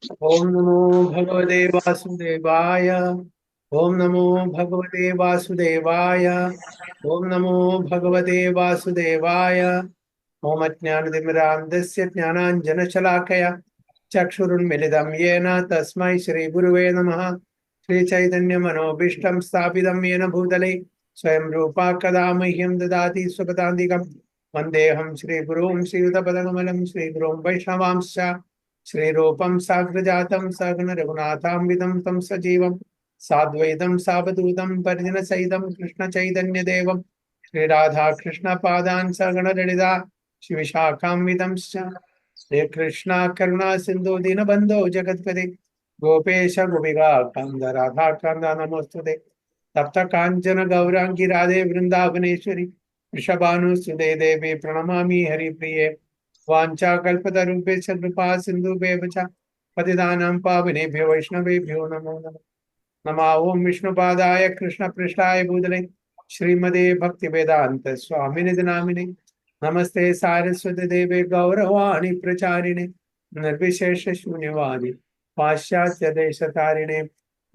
ओम नमो भगवते वासुदेवाय। ओम नमो भगवते वासुदेवाय। ओम नमो भगवते वासुदेवाय। ओम अज्ञानतिमिरान्धस्य ज्ञानाञ्जनशलाकया चक्षुरुन्मिलितं येन तस्मै श्रीगुरुवे नमः। श्रीचैतन्यमनोभीष्टं स्थापितं येन भूतले स्वयं रूपा कदा मह्यं ददाति स्वपदान्तिकं। वन्देऽहं श्रीगुरुं श्रीयुतपदकमलं श्रीगुरुं वैष्णवांश्च श्रीरूपं साग्रजातं सगण रघुनाथान्वितं तं सजीवं साद्वैतं सावधूतं परिजनसहितं कृष्णचैतन्यदेवं श्रीराधा कृष्णपादान् सगण ललिता शिवशाखान्वितंश्च श्रीकृष्ण करुणा सिन्धु दीनबन्धो जगत्पते गोपेश गोपिका कान्द राधा कान्द नमोस्तुते तप्त काञ्चन गौराङ्गी राधे वृन्दावनेश्वरी वृषभानुसुते देवी प्रणमामि हरिप्रिये वाञ्छाकल्पतरुभ्यश्च कृपा सिन्धुभ्येव च पतितानां पावनेभ्यो वैष्णवेभ्यो नमो नमः। नमः ओं विष्णुपादाय कृष्णपृष्ठाय भूतले श्रीमते भक्तिवेदान्त स्वामिनिधि नामिने नमस्ते सारस्वती देवे गौरवाणी प्रचारिणे निर्विशेष शून्यवादी पाश्चात्य देशतारिणे।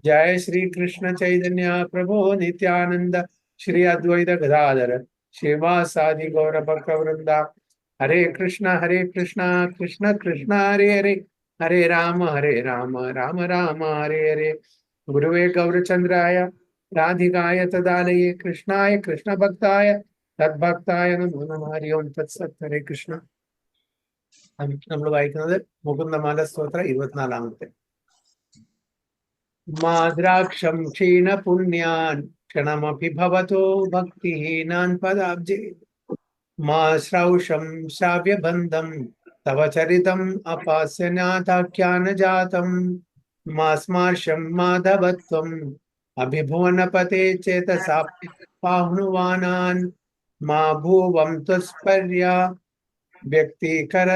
जय श्री कृष्ण चैतन्य प्रभु नित्यानंद श्री अद्वैत गदाधर श्रीवासादि गौर भक्त वृंदा। हरे कृष्ण कृष्ण कृष्ण हरे हरे हरे राम राम राम हरे हरे। गुरुवे गौरचंद्राय राधिकाय तदालये कृष्णाय कृष्ण भक्ताय तद्भक्ताय नमो नमः। हरि ओम तत्सत्। हरे कृष्ण. നമ്മൾ വായിക്കുന്നത് മുകുന്ദമാല സ്തോത്ര 24. മാദ്രാക്ഷം ക്ഷീണപുണ്യാൻ ക്ഷണമപി ഭവതോ ഭക്തിഹീനാൻ പദാബ്ജേ മാ ശ്രൗഷം ശ്രാവ്യബന്ധം തവ ചരിതം അപാസ്യനാഥാഖ്യാനജാതം മാസ്മാർഷം മാധവത്വം അഭിഭുവനപതേ ചേതസാ പാഹ്നുവാനാൻ മാ ഭൂവം ത്വസ്പര്യാ व्यक्तिकर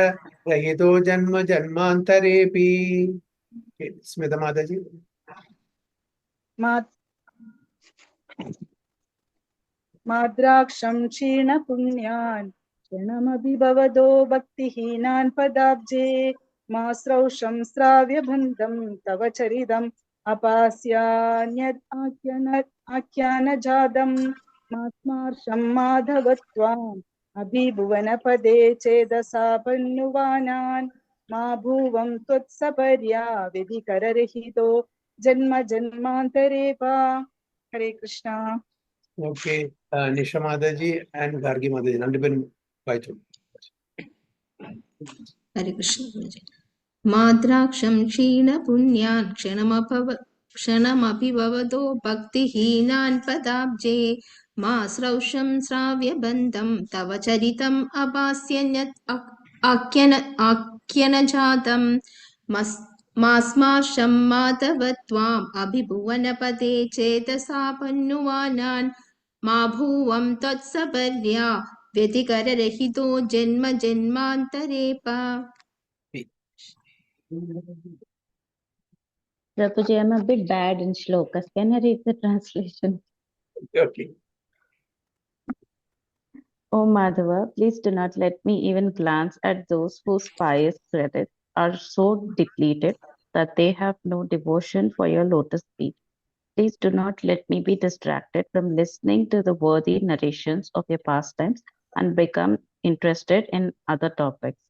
रहितो जन्म जन्मांतरेपि. स्मिता माता जी. माद्राक्षं क्षीणपुण्यान् क्षणमभिभवदो भक्तिहीनान् पदाब्जे मास्रौषं श्राव्यबन्धं तव चरितम् अपास्यान्यद् आख्यानजातं मास्मार्षं माधवत्वाम् अभिभुवनपदे चेदसा पन्नुवानान् मा भुवं त्वत्सपर्या विधिकररहितो जन्म जन्मान्तरेपा. हरे Krishna. Okay, Nisha Mataji and Gargi Mataji. Nandipin Vaichu. Hare Krishna Guruji. Madraksham Kshina Punyan Kshanamapi Bhavado Bhaktihinan Padabje Masrausham Sravya Bandham Tava Charitam Abhasyanyat Akyana Jatam Masmarsham Madhavatvam Abhibhuvanapade Chetasa Pannuvanan Ma Bhuvam Tatsaparya Vyatikararahito Janma Janmantarepa. Prabhuji, I'm a bit bad in shlokas. Can I read the translation? Okay. O Madhava, please do not let me even glance at those whose pious credits are so depleted that they have no devotion for your lotus feet. Please do not let me be distracted from listening to the worthy narrations of your pastimes and become interested in other topics.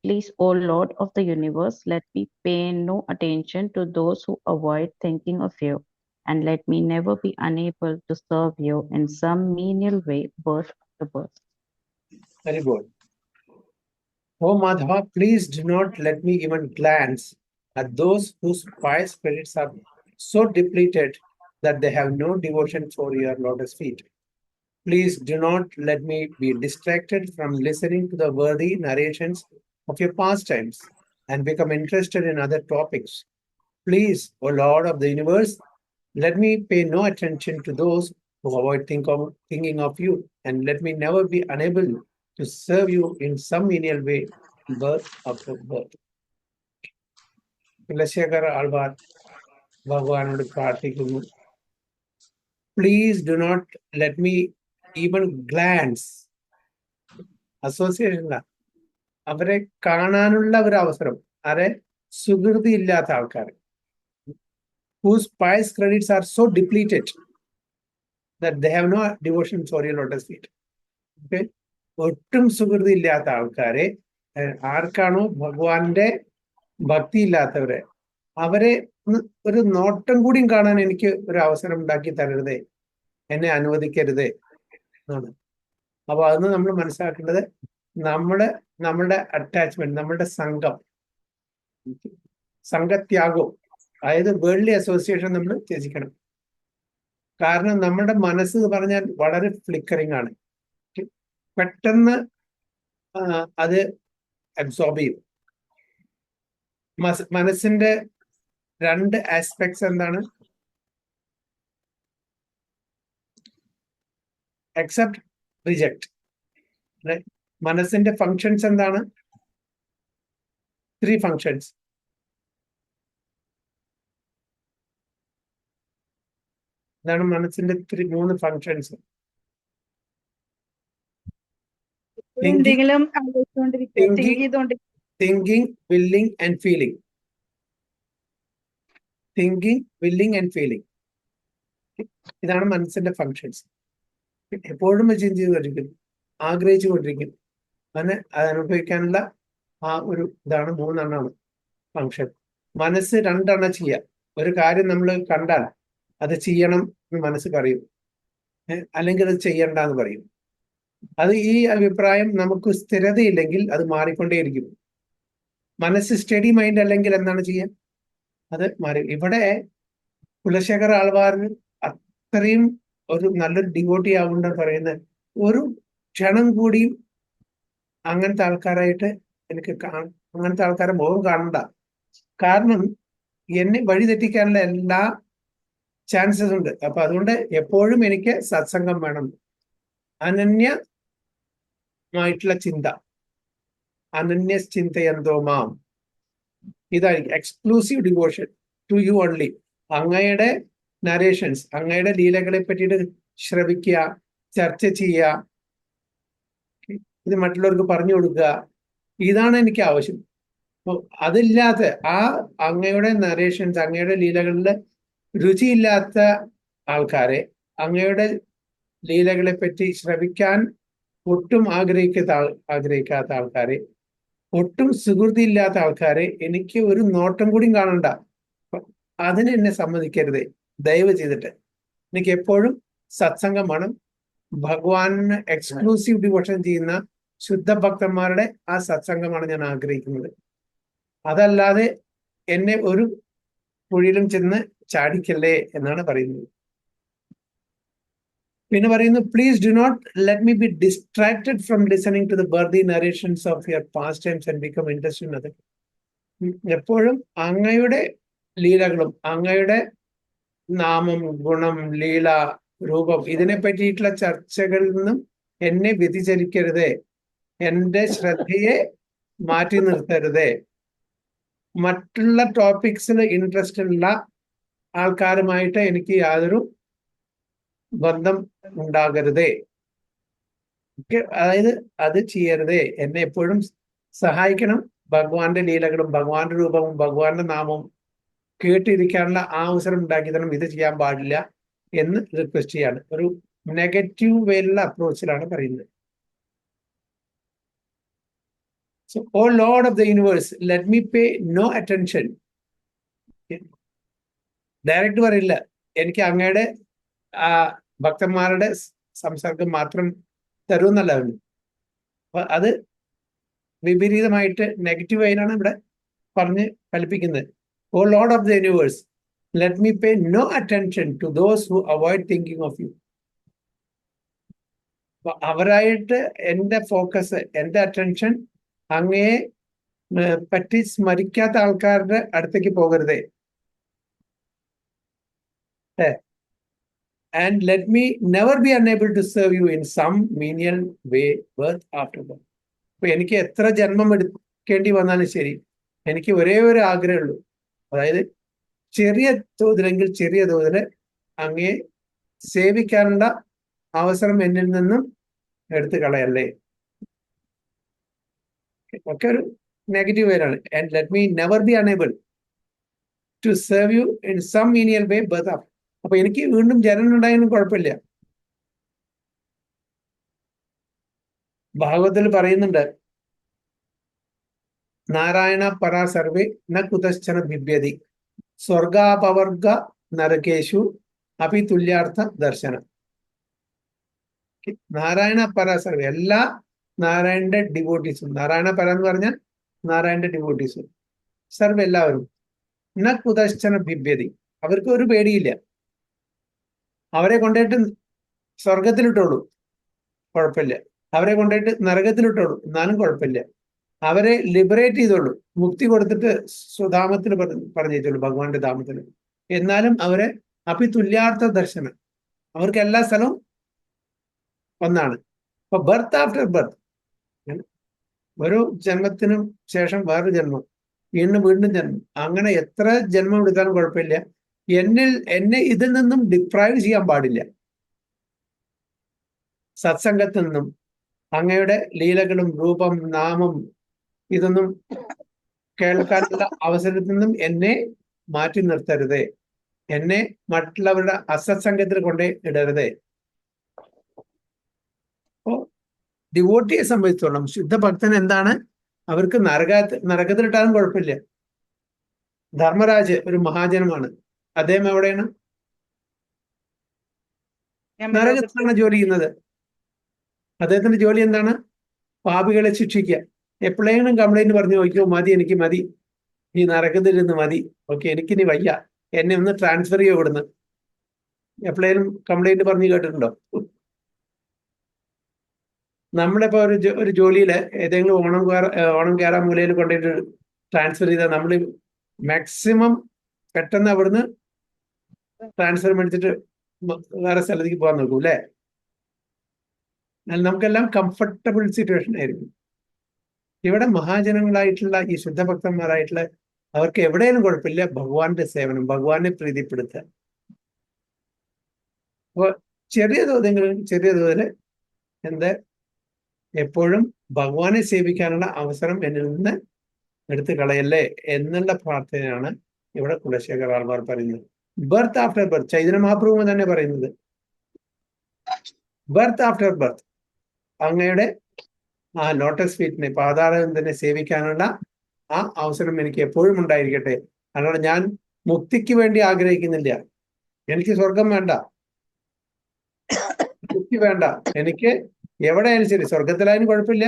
Please, O Lord of the universe, let me pay no attention to those who avoid thinking of you, and let me never be unable to serve you in some menial way, birth after birth. Very good. Oh Madhava, please do not let me even glance at those whose pious spirits are so depleted that they have no devotion for your lotus feet. Please do not let me be distracted from listening to the worthy narrations of your pastimes and become interested in other topics. Please, O Lord of the universe, let me pay no attention to those who avoid thinking of you, and let me never be unable to serve you in some menial way, birth after birth. കുലശേഖർ Alwar ഭഗവാനോട് പ്രാർത്ഥിക്കുന്നു. Please do not let me even glance. Association അവരെ കാണാനുള്ള ഒരു അവസരം, ആരെ സുഹൃതി ഇല്ലാത്ത ആൾക്കാർ, whose pious credits are so depleted that they have no devotion for your lotus feet. Okay? ഒട്ടും സുഹൃതി ഇല്ലാത്ത ആൾക്കാരെ, ആർക്കാണോ ഭഗവാന്റെ ഭക്തി ഇല്ലാത്തവരെ, അവരെ ഒരു നോട്ടം കൂടിയും കാണാൻ എനിക്ക് ഒരു അവസരം ഉണ്ടാക്കി തരരുതേ, എന്നെ അനുവദിക്കരുതേ എന്നാണ്. അപ്പൊ അതൊന്ന് നമ്മൾ മനസ്സിലാക്കേണ്ടത്, നമ്മളുടെ അറ്റാച്ച്മെന്റ്, നമ്മളുടെ സംഘത്യാഗം, അതായത് വേൾഡ്ലി അസോസിയേഷൻ നമ്മൾ ത്യജിക്കണം. കാരണം നമ്മുടെ മനസ്സ് എന്ന് പറഞ്ഞാൽ വളരെ ഫ്ലിക്കറിങ് ആണ്, പെട്ടെന്ന് അത് അബ്സോർബ് ചെയ്യും. മനസ്സിന്റെ രണ്ട് ആസ്പെക്ട്സ് എന്താണ്? Accept, reject. മനസ്സിന്റെ ഫങ്ഷൻസ് എന്താണ്? 3 ഫങ്ഷൻസ്. ഇതാണ് മനസ്സിന്റെ 3 ഫങ്ഷൻസ്. എന്തെങ്കിലും ആലോചിച്ചുകൊണ്ടിരിക്കുക, തിങ്ക് ചെയ്തോണ്ടിരിക്കുക. Thinking, willing and feeling. Thinking, willing and feeling, ഇതാണ് മനസ്സിന്റെ ഫങ്ഷൻസ്. എപ്പോഴും ചിന്ത ചെയ്തുകൊണ്ടിരിക്കും, ആഗ്രഹിച്ചു കൊണ്ടിരിക്കും. അതിനെ അനുഭവിക്കാനുള്ള ആ ഒരു ഇതാണ് 3 എണ്ണമാണ് ഫങ്ഷൻ. മനസ്സ് 2 എണ്ണം ചെയ്യാം. ഒരു കാര്യം നമ്മൾ കണ്ടാൽ അത് ചെയ്യണം എന്ന് മനസ്സ് പറയും, അല്ലെങ്കിൽ അത് ചെയ്യണ്ട എന്ന് പറയും. അത് ഈ അഭിപ്രായം നമുക്ക് സ്ഥിരതയില്ലെങ്കിൽ അത് മാറിക്കൊണ്ടേയിരിക്കും. മനസ്സ് സ്റ്റഡി മൈൻഡ് അല്ലെങ്കിൽ എന്താണ് ചെയ്യാൻ? അത് മാറി. ഇവിടെ കുലശേഖർ ആൾവാറിന് അത്രയും ഒരു നല്ലൊരു ഡിവോട്ടി ആവുകൊണ്ട് പറയുന്നത്, ഒരു ക്ഷണം കൂടിയും അങ്ങനത്തെ ആൾക്കാരായിട്ട് എനിക്ക് അങ്ങനത്തെ ആൾക്കാരെ മുഖം കാണണ്ട. കാരണം എന്നെ വഴി തെറ്റിക്കാനുള്ള എല്ലാ ചാൻസസ് ഉണ്ട്. അപ്പൊ അതുകൊണ്ട് എപ്പോഴും എനിക്ക് സത്സംഗം വേണം. അനന്യമായിട്ടുള്ള ചിന്ത, അനന്യ ചിന്തയന്തോ മാം, ഇതായിരിക്കും exclusive devotion to you only. അങ്ങയുടെ നരേഷൻസ്, അങ്ങയുടെ ലീലകളെ പറ്റിയിട്ട് ശ്രവിക്കുക, ചർച്ച ചെയ്യുക, ഇത് മറ്റുള്ളവർക്ക് പറഞ്ഞു കൊടുക്കുക, ഇതാണ് എനിക്ക് ആവശ്യം. അപ്പോൾ അതില്ലാത്ത ആ അങ്ങയുടെ നരേഷൻസ്, അങ്ങയുടെ ലീലകളിൽ രുചിയില്ലാത്ത ആൾക്കാരെ, അങ്ങയുടെ ലീലകളെ പറ്റി ശ്രവിക്കാൻ ഒട്ടും ആഗ്രഹിക്കാത്ത ആൾക്കാരെ, ഒട്ടും സുഹൃതി ഇല്ലാത്ത ആൾക്കാരെ എനിക്ക് ഒരു നോട്ടം കൂടിയും കാണണ്ട. അതിന് എന്നെ സമ്മതിക്കരുതേ, ദയവ് ചെയ്തിട്ട്. എനിക്ക് എപ്പോഴും സത്സംഗം വേണം. ഭഗവാന് എക്സ്ക്ലൂസീവ് ഡിവോഷൻ ചെയ്യുന്ന ശുദ്ധ ഭക്തന്മാരുടെ ആ സത്സംഗമാണ് ഞാൻ ആഗ്രഹിക്കുന്നത്. അതല്ലാതെ എന്നെ ഒരു കുഴിയിലും ചെന്ന് ചാടിക്കല്ലേ എന്നാണ് പറയുന്നത്. പിന്നെ പറയുന്നു, please do not let me be distracted from listening to the worthy narrations of your past times and become interested in other. എപ്പോഴും അങ്ങയുടെ ലീലകളും അങ്ങയുടെ നാമം, ഗുണം, ലീല, രൂപം, ഇതിനെ പറ്റിയിട്ടുള്ള ചർച്ചകളിൽ നിന്നും എന്നെ വ്യതിചലിക്കരുതേ, എൻ്റെ ശ്രദ്ധയെ മാറ്റി നിർത്തരുതേ. മറ്റുള്ള ടോപ്പിക്സിൽ ഇൻട്രസ്റ്റ് ഉള്ള ആൾക്കാരുമായിട്ട് എനിക്ക് യാതൊരു ബന്ധം ഉണ്ടാകരുതേ. അതായത് അത് ചെയ്യരുതേ. എന്നെ എപ്പോഴും സഹായിക്കണം. ഭഗവാന്റെ ലീലകളും ഭഗവാന്റെ രൂപവും ഭഗവാന്റെ നാമവും കേട്ടിരിക്കാനുള്ള ആ അവസരം ഉണ്ടാക്കി തരണം. ഇത് ചെയ്യാൻ പാടില്ല എന്ന് റിക്വസ്റ്റ് ചെയ്യാണ്. ഒരു നെഗറ്റീവ് വേയിലുള്ള അപ്രോച്ചിലാണ് പറയുന്നത്. So, O Lord of the universe, let me pay no attention. Direct പറയില്ല, എനിക്ക് അങ്ങയുടെ ഭക്തന്മാരുടെ സംസർഗം മാത്രം തരുമെന്നല്ല. അപ്പൊ അത് വിപരീതമായിട്ട് നെഗറ്റീവ് വൈനാണ് ഇവിടെ പറഞ്ഞ് കൽപ്പിക്കുന്നത്. O Lord of the universe, let me pay no attention to those who avoid thinking of you. അവരായിട്ട് എൻ്റെ ഫോക്കസ്, എൻ്റെ അറ്റൻഷൻ അങ്ങയെ പറ്റി സ്മരിക്കാത്ത ആൾക്കാരുടെ അടുത്തേക്ക് പോകരുതേ. And let me never be unable to serve you in some menial way birth after birth. അപ്പൊ എനിക്ക് എത്ര ജന്മം എടുക്കേണ്ടി വന്നാലും ശരി, എനിക്ക് ഒരേ ഒരു ആഗ്രഹമുള്ളൂ. അതായത് ചെറിയ തോതിലെങ്കിൽ ചെറിയ തോതിൽ അങ്ങയെ സേവിക്കാനുള്ള അവസരം എന്നിൽ നിന്നും എടുത്തു കളയല്ലേ. ഒക്കെ ഒരു നെഗറ്റീവ് പേരാണ്. And let me never be unable to serve you in some menial way birth after. അപ്പൊ എനിക്ക് വീണ്ടും ജനനം ഉണ്ടായാലും കുഴപ്പമില്ല. ഭാഗവതത്തിൽ പറയുന്നുണ്ട്, നാരായണ പരാ സർവേ ന കുതശ്ചന ബിഭ്യതി സ്വർഗാപവർഗ നരകേഷു അപി തുല്യാർത്ഥ ദർശനം. നാരായണ പരാ സർവേ, എല്ലാ നാരായണന്റെ ഡിവോട്ടീസും, നാരായണ പര എന്ന് പറഞ്ഞാൽ നാരായണന്റെ ഡിവോട്ടീസും, സർവ്വ എല്ലാവരും ന കുതശ്ചന ബിഭ്യതി, അവർക്ക് ഒരു പേടിയില്ല. അവരെ കൊണ്ടുപോയിട്ട് സ്വർഗത്തിലിട്ടോളൂ, കുഴപ്പമില്ല. അവരെ കൊണ്ടുപോയിട്ട് നരകത്തിലിട്ടോളൂ, എന്നാലും കുഴപ്പമില്ല. അവരെ ലിബറേറ്റ് ചെയ്തോളൂ, മുക്തി കൊടുത്തിട്ട് സ്വധാമത്തിൽ പറഞ്ഞേച്ചുള്ളൂ, ഭഗവാന്റെ ധാമത്തിൽ. എന്നാലും അവരെ അപ്പി തുല്യാർത്ഥ ദർശനം, അവർക്ക് എല്ലാ സ്ഥലവും ഒന്നാണ്. അപ്പൊ ബർത്ത് ആഫ്റ്റർ ബർത്ത്, ഒരു ജന്മത്തിനും ശേഷം വേറൊരു ജന്മം, വീണ്ടും വീണ്ടും ജന്മം, അങ്ങനെ എത്ര ജന്മം എടുക്കാനും കുഴപ്പമില്ല. എന്നെ ഇതിൽ നിന്നും ഡിപ്രൈവ് ചെയ്യാൻ പാടില്ല. സത്സംഗത്തിൽ നിന്നും, അങ്ങയുടെ ലീലകളും രൂപം നാമം ഇതൊന്നും കേൾക്കാനുള്ള അവസരത്തിൽ നിന്നും എന്നെ മാറ്റി നിർത്തരുതേ, എന്നെ മറ്റുള്ളവരുടെ അസത്സംഗത്തിൽ കൊണ്ടേ ഇടരുതേ. അപ്പോ ഡിവോട്ടിയെ സംബന്ധിച്ചോളം ശുദ്ധഭക്തൻ എന്താണ്, അവർക്ക് നരകത്തിലിട്ടാലും കുഴപ്പമില്ല. ധർമ്മരാജ് ഒരു മഹാജനമാണ്, അദ്ദേഹം എവിടെയാണ്? നരകത്തിലാണ് ജോലി ചെയ്യുന്നത്. അദ്ദേഹത്തിന്റെ ജോലി എന്താണ്? പാപികളെ ശിക്ഷിക്കുക. എപ്പോഴെങ്കിലും കംപ്ലൈന്റ് പറഞ്ഞു നോക്കിയോ, മതി, എനിക്ക് മതി, ഈ നരകത്തിലിരുന്ന് മതി, ഓക്കെ, എനിക്കിനി വയ്യ, എന്നെ ഒന്ന് ട്രാൻസ്ഫർ ചെയ്യോ ഇവിടുന്ന്, എപ്പോഴേലും കംപ്ലൈന്റ് പറഞ്ഞു കേട്ടിട്ടുണ്ടോ? നമ്മളിപ്പോ ഒരു ജോലിയില് ഏതെങ്കിലും ഓണം കയറാൻ മൂലയിൽ കൊണ്ടുപോയിട്ട് ട്രാൻസ്ഫർ ചെയ്താൽ നമ്മൾ മാക്സിമം പെട്ടെന്ന് അവിടുന്ന് ട്രാൻസ്ഫർ മേടിച്ചിട്ട് വേറെ സ്ഥലത്തേക്ക് പോകാൻ നോക്കൂ അല്ലേ? നമുക്കെല്ലാം കംഫർട്ടബിൾ സിറ്റുവേഷൻ ആയിരിക്കും. ഇവിടെ മഹാജനങ്ങളായിട്ടുള്ള ഈ ശുദ്ധഭക്തന്മാരായിട്ടുള്ള അവർക്ക് എവിടെയും കുഴപ്പമില്ല ഭഗവാന്റെ സേവനം, ഭഗവാനെ പ്രീതിപ്പെടുത്തുക. അപ്പോൾ ചെറിയ തോതിൽ എന്ത് എപ്പോഴും ഭഗവാനെ സേവിക്കാനുള്ള അവസരം എന്നിൽ നിന്ന് എടുത്തു കളയല്ലേ എന്നുള്ള പ്രാർത്ഥനയാണ് ഇവിടെ കുലശേഖർ ആൾവാർ പറയുന്നത്. Birth after birth, Chaitanya Mahaprabhu തന്നെ പറയുന്നത്, ബർത്ത് ആഫ്റ്റർ ബർത്ത്, അങ്ങയുടെ ആ ലോട്ടസ് ഫീറ്റിനെ, പാതാളനെ സേവിക്കാനുള്ള ആ അവസരം എനിക്ക് എപ്പോഴും ഉണ്ടായിരിക്കട്ടെ. അല്ലാതെ ഞാൻ മുക്തിക്ക് വേണ്ടി ആഗ്രഹിക്കുന്നില്ല. എനിക്ക് സ്വർഗം വേണ്ട, മുക്തി വേണ്ട. എനിക്ക് എവിടെയായാലും ശരി, സ്വർഗത്തിലായാലും കുഴപ്പമില്ല,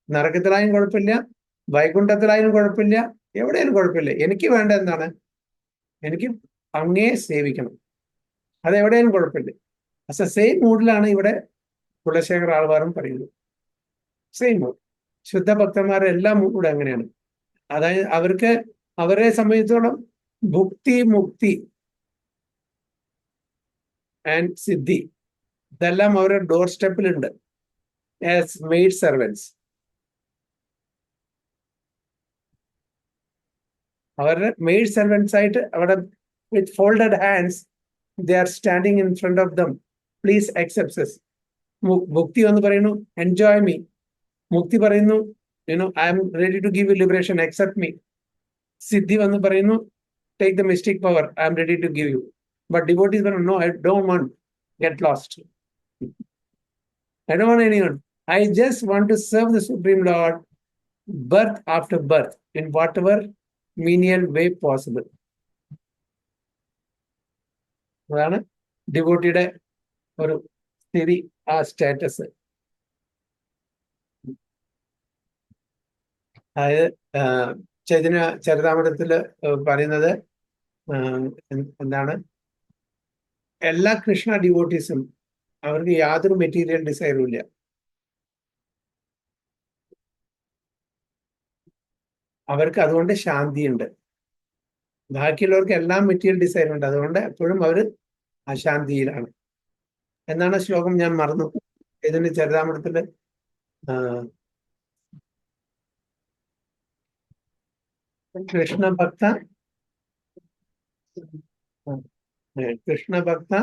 നരകത്തിലായാലും കുഴപ്പമില്ല, വൈകുണ്ഠത്തിലായാലും കുഴപ്പമില്ല, എവിടെയായാലും കുഴപ്പമില്ല. എനിക്ക് വേണ്ട എന്താണ്? എനിക്ക് അങ്ങേ സേവിക്കണം. അതെവിടെയാലും കുഴപ്പമില്ല. അസ് എ സെയിം മൂഡിലാണ് ഇവിടെ കുലശേഖർ ആൾവാറും പറയുന്നത്. Same mood. ശുദ്ധഭക്തന്മാരെല്ലാം കൂടെ അങ്ങനെയാണ്. അതായത് അവർക്ക് അവരെ സംബന്ധിച്ചോളം ഭുക്തി, മുക്തി ആൻഡ് സിദ്ധി ഇതെല്ലാം അവരുടെ ഡോർ സ്റ്റെപ്പിലുണ്ട് ആസ് മെയ്ഡ് സെർവൻസ്. അവരുടെ മെയ്ഡ് സെർവൻസ് ആയിട്ട് അവിടെ with folded hands they are standing in front of them, please accept this. ഭുക്തി എന്ന് പറയുന്നു എൻജോയ് മീ. മുക്തി പറയുന്നു I am ready to give you liberation, accept me. സിദ്ധി വന്ന് പറയുന്നു take the mystic power, I am ready to give you. But devotees പറഞ്ഞു no, I don't want, get lost, I don't want anyone. I just want to serve the Supreme Lord birth after birth in whatever menial way possible. അതാണ് ഡിവോട്ടിയുടെ ഒരു സ്ഥിതി, ആ status. അതായത് ചൈതന്യ ചരിതാമൃതത്തിൽ പറയുന്നത് എന്താണ്, എല്ലാ കൃഷ്ണ ഡിവോട്ടീസും അവർക്ക് യാതൊരു മെറ്റീരിയൽ ഡിസൈറും ഇല്ല. അവർക്ക് അതുകൊണ്ട് ശാന്തിയുണ്ട്. ബാക്കിയുള്ളവർക്ക് എല്ലാം മെറ്റീരിയൽ ഡിസൈർ ഉണ്ട്, അതുകൊണ്ട് എപ്പോഴും അവർ അശാന്തിയിലാണ്. എന്നാണ് ശ്ലോകം, ഞാൻ മറന്നു. ഇതിന്റെ ചരിതാമൃതത്തില് കൃഷ്ണഭക്ത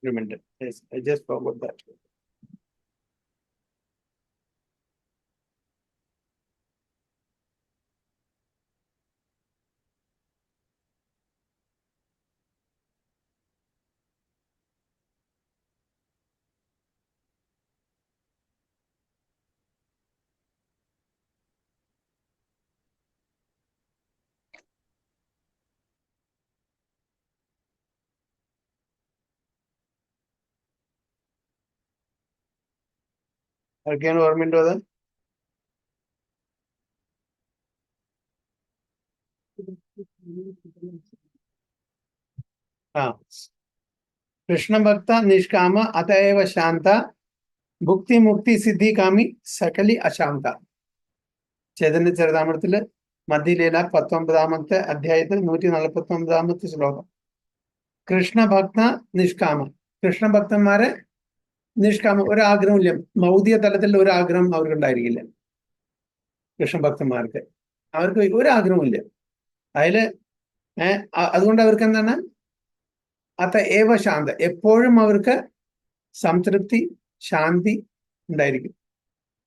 ഒരു minute, I just forgot that. ആർക്കാണ് ഓർമ്മയുണ്ടോ അത്? ആ, കൃഷ്ണഭക്ത നിഷ്കാമ അതേവ ശാന്ത ഭുക്തി മുക്തി സിദ്ധി കാമി സകലി അശാന്ത. ചൈതന്യ ചരിതാമൃതത്തില് മധ്യലീല 19ാമത്തെ അധ്യായത്തിൽ 149ാമത്തെ ശ്ലോകം. കൃഷ്ണഭക്ത നിഷ്കാമ, കൃഷ്ണഭക്തന്മാരെ നിഷ്കാമം, ഒരാഗ്രഹമില്ല, ഭൗതിക തലത്തിൽ ഒരാഗ്രഹം അവർക്ക് ഉണ്ടായിരിക്കില്ല. കൃഷ്ണഭക്തന്മാർക്ക് അവർക്ക് ഒരാഗ്രഹമില്ല അതില്. അതുകൊണ്ട് അവർക്ക് എന്താണ്? അത ഏവ ശാന്ത, എപ്പോഴും അവർക്ക് സംതൃപ്തി, ശാന്തി ഉണ്ടായിരിക്കും.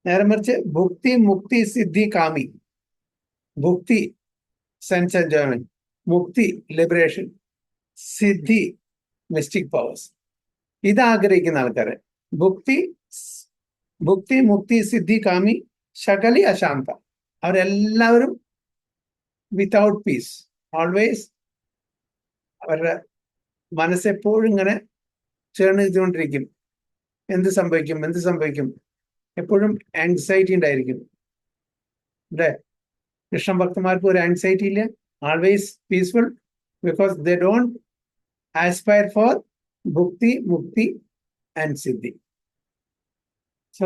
നേരെ മറിച്ച് ഭുക്തി മുക്തി സിദ്ധി കാമി, ഭുക്തി സെൻസ് എൻജോയ്മെന്റ്, മുക്തി ലിബറേഷൻ, സിദ്ധി മിസ്റ്റിക് പവേഴ്സ്, ഇത് ആഗ്രഹിക്കുന്ന ആൾക്കാര്. ഭുക്തി മുക്തി സിദ്ധി കാമി ശകലി അശാന്ത, അവരെല്ലാവരും വിത്തൗട്ട് പീസ്, ഓൾവേസ് അവരുടെ മനസ്സെപ്പോഴും ഇങ്ങനെ ചേർന്ന് ചെയ്തുകൊണ്ടിരിക്കും. എന്ത് സംഭവിക്കും, എപ്പോഴും ആങ്സൈറ്റി ഉണ്ടായിരിക്കും. അല്ലേ? കൃഷ്ണ ഭക്തന്മാർക്ക് ഒരു ആങ്സൈറ്റി ഇല്ല, always peaceful, because they don't aspire for ഭുക്തി മുക്തി ആൻഡ് സിദ്ധി. സോ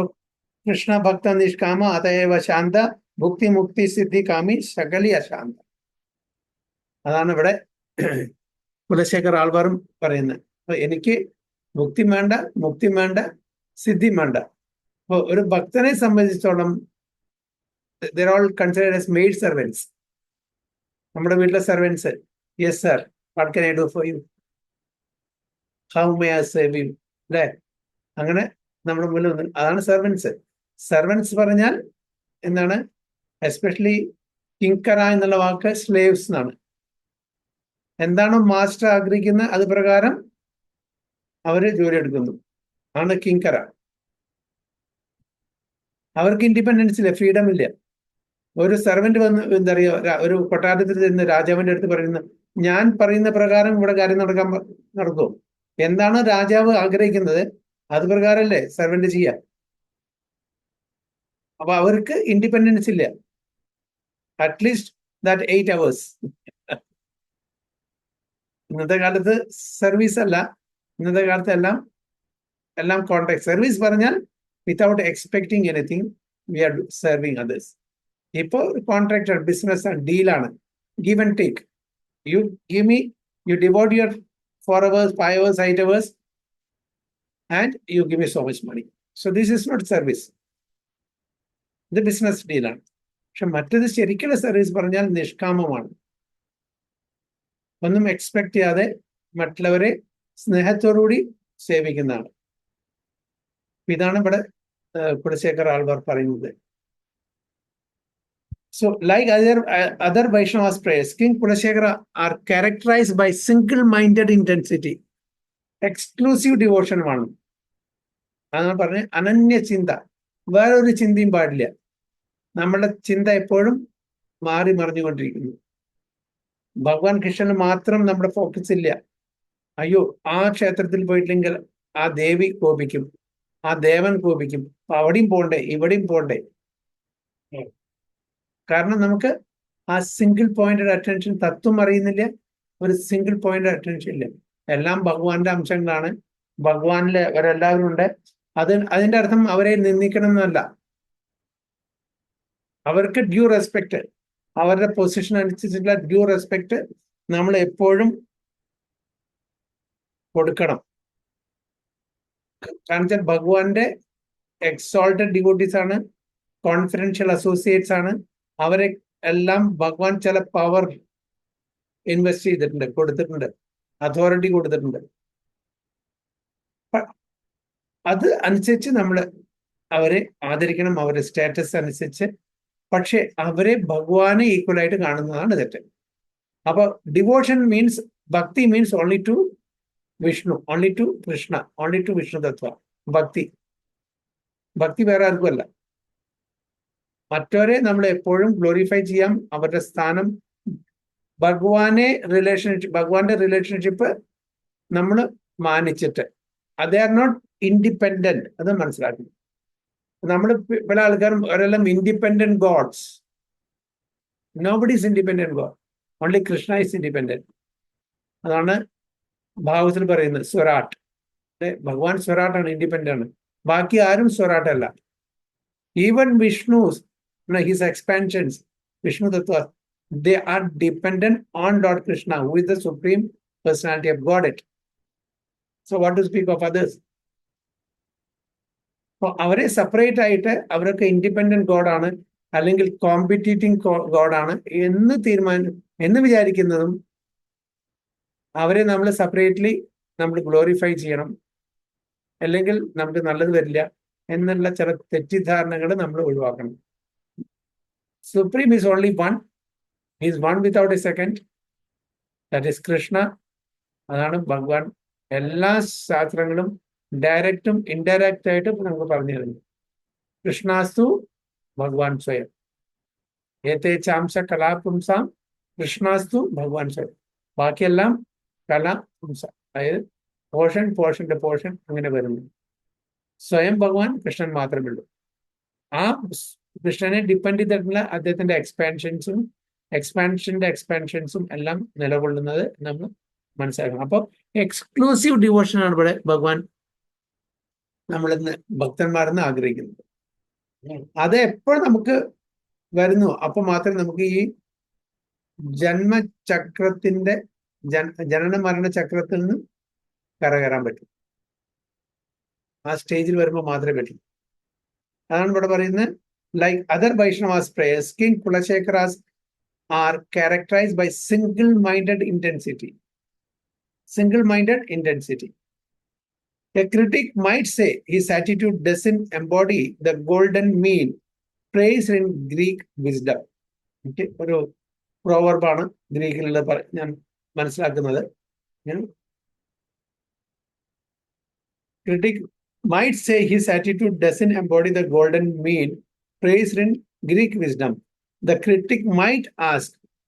കൃഷ്ണ ഭക്ത നിഷ്കാമ അതേവ ശാന്ത ഭുക്തി മുക്തി സിദ്ധി കാമി സകലി അശാന്ത. അതാണ് ഇവിടെ കുലശേഖർ ആൾവാറും പറയുന്നത്. അപ്പൊ എനിക്ക് ഭുക്തി വേണ്ട, മുക്തി വേണ്ട, സിദ്ധി വേണ്ട. അപ്പൊ ഒരു ഭക്തനെ സംബന്ധിച്ചോളം they're all considered as maid servants. നമ്മുടെ വീട്ടിലെ servants. Yes sir, what can I do for you, how may I save U, അല്ലേ? അങ്ങനെ നമ്മുടെ മുന്നിൽ വന്നു. അതാണ് സർവൻസ്. സർവൻസ് പറഞ്ഞാൽ എന്താണ്? എസ്പെഷ്യലി കിങ്കര എന്നുള്ള വാക്ക് സ്ലേവ്സ് എന്നാണ്. എന്താണോ മാസ്റ്റർ ആഗ്രഹിക്കുന്നത് അത് പ്രകാരം അവര് ജോലി എടുക്കുന്നു, ആണ് കിങ്കര. അവർക്ക് ഇൻഡിപെൻഡൻസ് ഇല്ല, ഫ്രീഡം ഇല്ല. ഒരു സെർവന്റ് വന്ന് എന്താ പറയുക, ഒരു കൊട്ടാരത്തിൽ നിന്ന് രാജാവിന്റെ അടുത്ത് പറയുന്നു, ഞാൻ പറയുന്ന പ്രകാരം ഇവിടെ കാര്യം നടക്കും. എന്താണോ രാജാവ് ആഗ്രഹിക്കുന്നത് അത് പ്രകാരമല്ലേ സെർവന്റ് ചെയ്യാം. അപ്പൊ അവർക്ക് ഇൻഡിപെൻഡൻസ് ഇല്ല, അറ്റ്ലീസ്റ്റ് ദാറ്റ് 8 hours. ഇന്നത്തെ കാലത്ത് സർവീസ് അല്ല, ഇന്നത്തെ കാലത്ത് എല്ലാം കോൺട്രാക്ട്. സർവീസ് പറഞ്ഞാൽ without expecting anything we are serving others. ഇപ്പോൾ കോൺട്രാക്ട് ബിസിനസ് ഡീലാണ്, give and take. You give me, you devote your 4 hours, 5 hours, 8 hours and you give me so much money. So this is not service, ഇത് business ഡീലാണ്. പക്ഷെ മറ്റത് ശരിക്കുള്ള service പറഞ്ഞാൽ നിഷ്കാമമാണ്. ഒന്നും expect ചെയ്യാതെ മറ്റുള്ളവരെ സ്നേഹത്തോടുകൂടി സേവിക്കുന്നതാണ്. ഇതാണ് ഇവിടെ കുലശേഖർ ആൾവാർ പറയുന്നത്. So like other Vaishnavas prayers, King Kulashekara are characterized by single-minded intensity, exclusive devotion ആണ്. അതാണ് പറഞ്ഞ അനന്യ ചിന്ത, വേറൊരു ചിന്തയും പാടില്ല. നമ്മളുടെ ചിന്ത എപ്പോഴും മാറി മറിഞ്ഞുകൊണ്ടിരിക്കുന്നു. ഭഗവാൻ കൃഷ്ണന് മാത്രം നമ്മുടെ ഫോക്കസ് ഇല്ല. അയ്യോ, ആ ക്ഷേത്രത്തിൽ പോയിട്ടില്ലെങ്കിൽ ആ ദേവി കോപിക്കും, ആ ദേവൻ കോപിക്കും, അവിടെയും പോണ്ടേ ഇവിടെയും പോണ്ടേ. കാരണം നമുക്ക് ആ സിംഗിൾ പോയിന്റഡ് അറ്റൻഷൻ തത്വം അറിയുന്നില്ല, ഒരു സിംഗിൾ പോയിന്റഡ് അറ്റൻഷൻ ഇല്ല. എല്ലാം ഭഗവാന്റെ അംശങ്ങളാണ്, ഭഗവാനില് അവരെല്ലാവരും ഉണ്ട്. അതിന്റെ അർത്ഥം അവരെ നിന്ദിക്കണം എന്നല്ല. അവർക്ക് ഡ്യൂ റെസ്പെക്ട്, അവരുടെ പൊസിഷൻ അനുസരിച്ചുള്ള ഡ്യൂ റെസ്പെക്ട് നമ്മൾ എപ്പോഴും കൊടുക്കണം. കാരണം വെച്ചാൽ ഭഗവാന്റെ എക്സോൾട്ടഡ് ഡിവോട്ടീസ് ആണ്, കോൺഫിഡൻഷ്യൽ അസോസിയേറ്റ്സ് ആണ്. അവരെ എല്ലാം ഭഗവാൻ ചില പവർ ഇൻവെസ്റ്റ് ചെയ്തിട്ടുണ്ട്, കൊടുത്തിട്ടുണ്ട്, അതോറിറ്റി കൊടുത്തിട്ടുണ്ട്. അത് അനുസരിച്ച് നമ്മൾ അവരെ ആദരിക്കണം, അവരുടെ സ്റ്റാറ്റസ് അനുസരിച്ച്. പക്ഷെ അവരെ ഭഗവാനെ ഈക്വൽ ആയിട്ട് കാണുന്നതാണ് തെറ്റ്. അപ്പൊ ഡിവോഷൻ മീൻസ്, ഭക്തി means only to Vishnu, only to Krishna, only to Vishnu തത്വ. ഭക്തി വേറെ ആർക്കും അല്ല. മറ്റവരെ നമ്മൾ എപ്പോഴും ഗ്ലോറിഫൈ ചെയ്യാം, അവരുടെ സ്ഥാനം, ഭഗവാന്റെ റിലേഷൻഷിപ്പ് നമ്മൾ മാനിച്ചിട്ട്. ദേ ആർ നോട്ട് ഇൻഡിപെൻഡന്റ്, അത് മനസ്സിലാക്കണം. നമ്മൾ പല ആൾക്കാരും അവരെല്ലാം independent gods. Nobody is independent god, only Krishna is independent. അതാണ് ഭാഗവതത്തിൽ പറയുന്നത് സ്വരാട്ട്. ഭഗവാൻ സ്വരാട്ടാണ്, ഇൻഡിപെൻഡന്റ് ആണ്. ബാക്കി ആരും സ്വരാട്ടല്ല. Even Vishnu, his expansions, Vishnu തത്വ, they are dependent on Lord Krishna, who is the supreme personality of Godhead. So what to speak of others? അപ്പോൾ അവരെ സെപ്പറേറ്റ് ആയിട്ട് അവരൊക്കെ ഇൻഡിപെൻഡന്റ് ഗോഡാണ് അല്ലെങ്കിൽ കോമ്പറ്റീറ്റിംഗ് ഗോഡാണ് എന്ന് വിചാരിക്കുന്നതും അവരെ നമ്മൾ സെപ്പറേറ്റ്ലി നമ്മൾ ഗ്ലോറിഫൈ ചെയ്യണം, അല്ലെങ്കിൽ നമുക്ക് നല്ലത് വരില്ല എന്നുള്ള ചില തെറ്റിദ്ധാരണകൾ നമ്മൾ ഒഴിവാക്കണം. Supreme is only one. He is one without a second. That is Krishna. അതാണ് ഭഗവാൻ എല്ലാ ശാസ്ത്രങ്ങളും ഡയറക്റ്റും ഇൻഡയറക്റ്റ് ആയിട്ടും നമുക്ക് പറഞ്ഞു തരുന്നു. കൃഷ്ണാസ്തു ഭഗവാൻ സ്വയം. ഏതേച്ചാംശ കലാപുംസാം കൃഷ്ണാസ്തു ഭഗവാൻ സ്വയം. ബാക്കിയെല്ലാം കലാപുംസ, അതായത് പോർഷന്റെ പോർഷൻ അങ്ങനെ വരുന്നു. സ്വയം ഭഗവാൻ കൃഷ്ണൻ മാത്രമേ ഉള്ളൂ. ആ കൃഷ്ണനെ ഡിപ്പെൻഡ് ചെയ്തിട്ടുള്ള അദ്ദേഹത്തിന്റെ എക്സ്പാൻഷൻസും എല്ലാം നിലകൊള്ളുന്നത് നമ്മൾ മനസ്സിലാക്കണം. അപ്പോൾ എക്സ്ക്ലൂസീവ് ഡിവോഷൻ ആണ് ഇവിടെ ഭഗവാൻ നമ്മളിന്ന് ഭക്തന്മാരെന്ന് ആഗ്രഹിക്കുന്നത്. അത് എപ്പോൾ നമുക്ക് വരുന്നു അപ്പോൾ മാത്രമേ നമുക്ക് ഈ ജന്മചക്രത്തിന്റെ ജനന മരണ ചക്രത്തിൽ നിന്ന് കരകയറാൻ പറ്റും. ആ സ്റ്റേജിൽ വരുമ്പോൾ മാത്രമേ പറ്റൂ. അതാണ് ഇവിടെ പറയുന്നത്. Like other Vaishnavas prayers, king Kulashekhara's are characterized by single-minded intensity. Single-minded intensity. A critic might say his attitude doesn't embody the golden mean praised in Greek wisdom. Okay, ഒരു പ്രോവർബാണ് ഗ്രീക്കിലുള്ള ഞാൻ മനസ്സിലാക്കുന്നത്. Critic might say his attitude doesn't embody the golden mean praised in Greek wisdom. The critic might ask,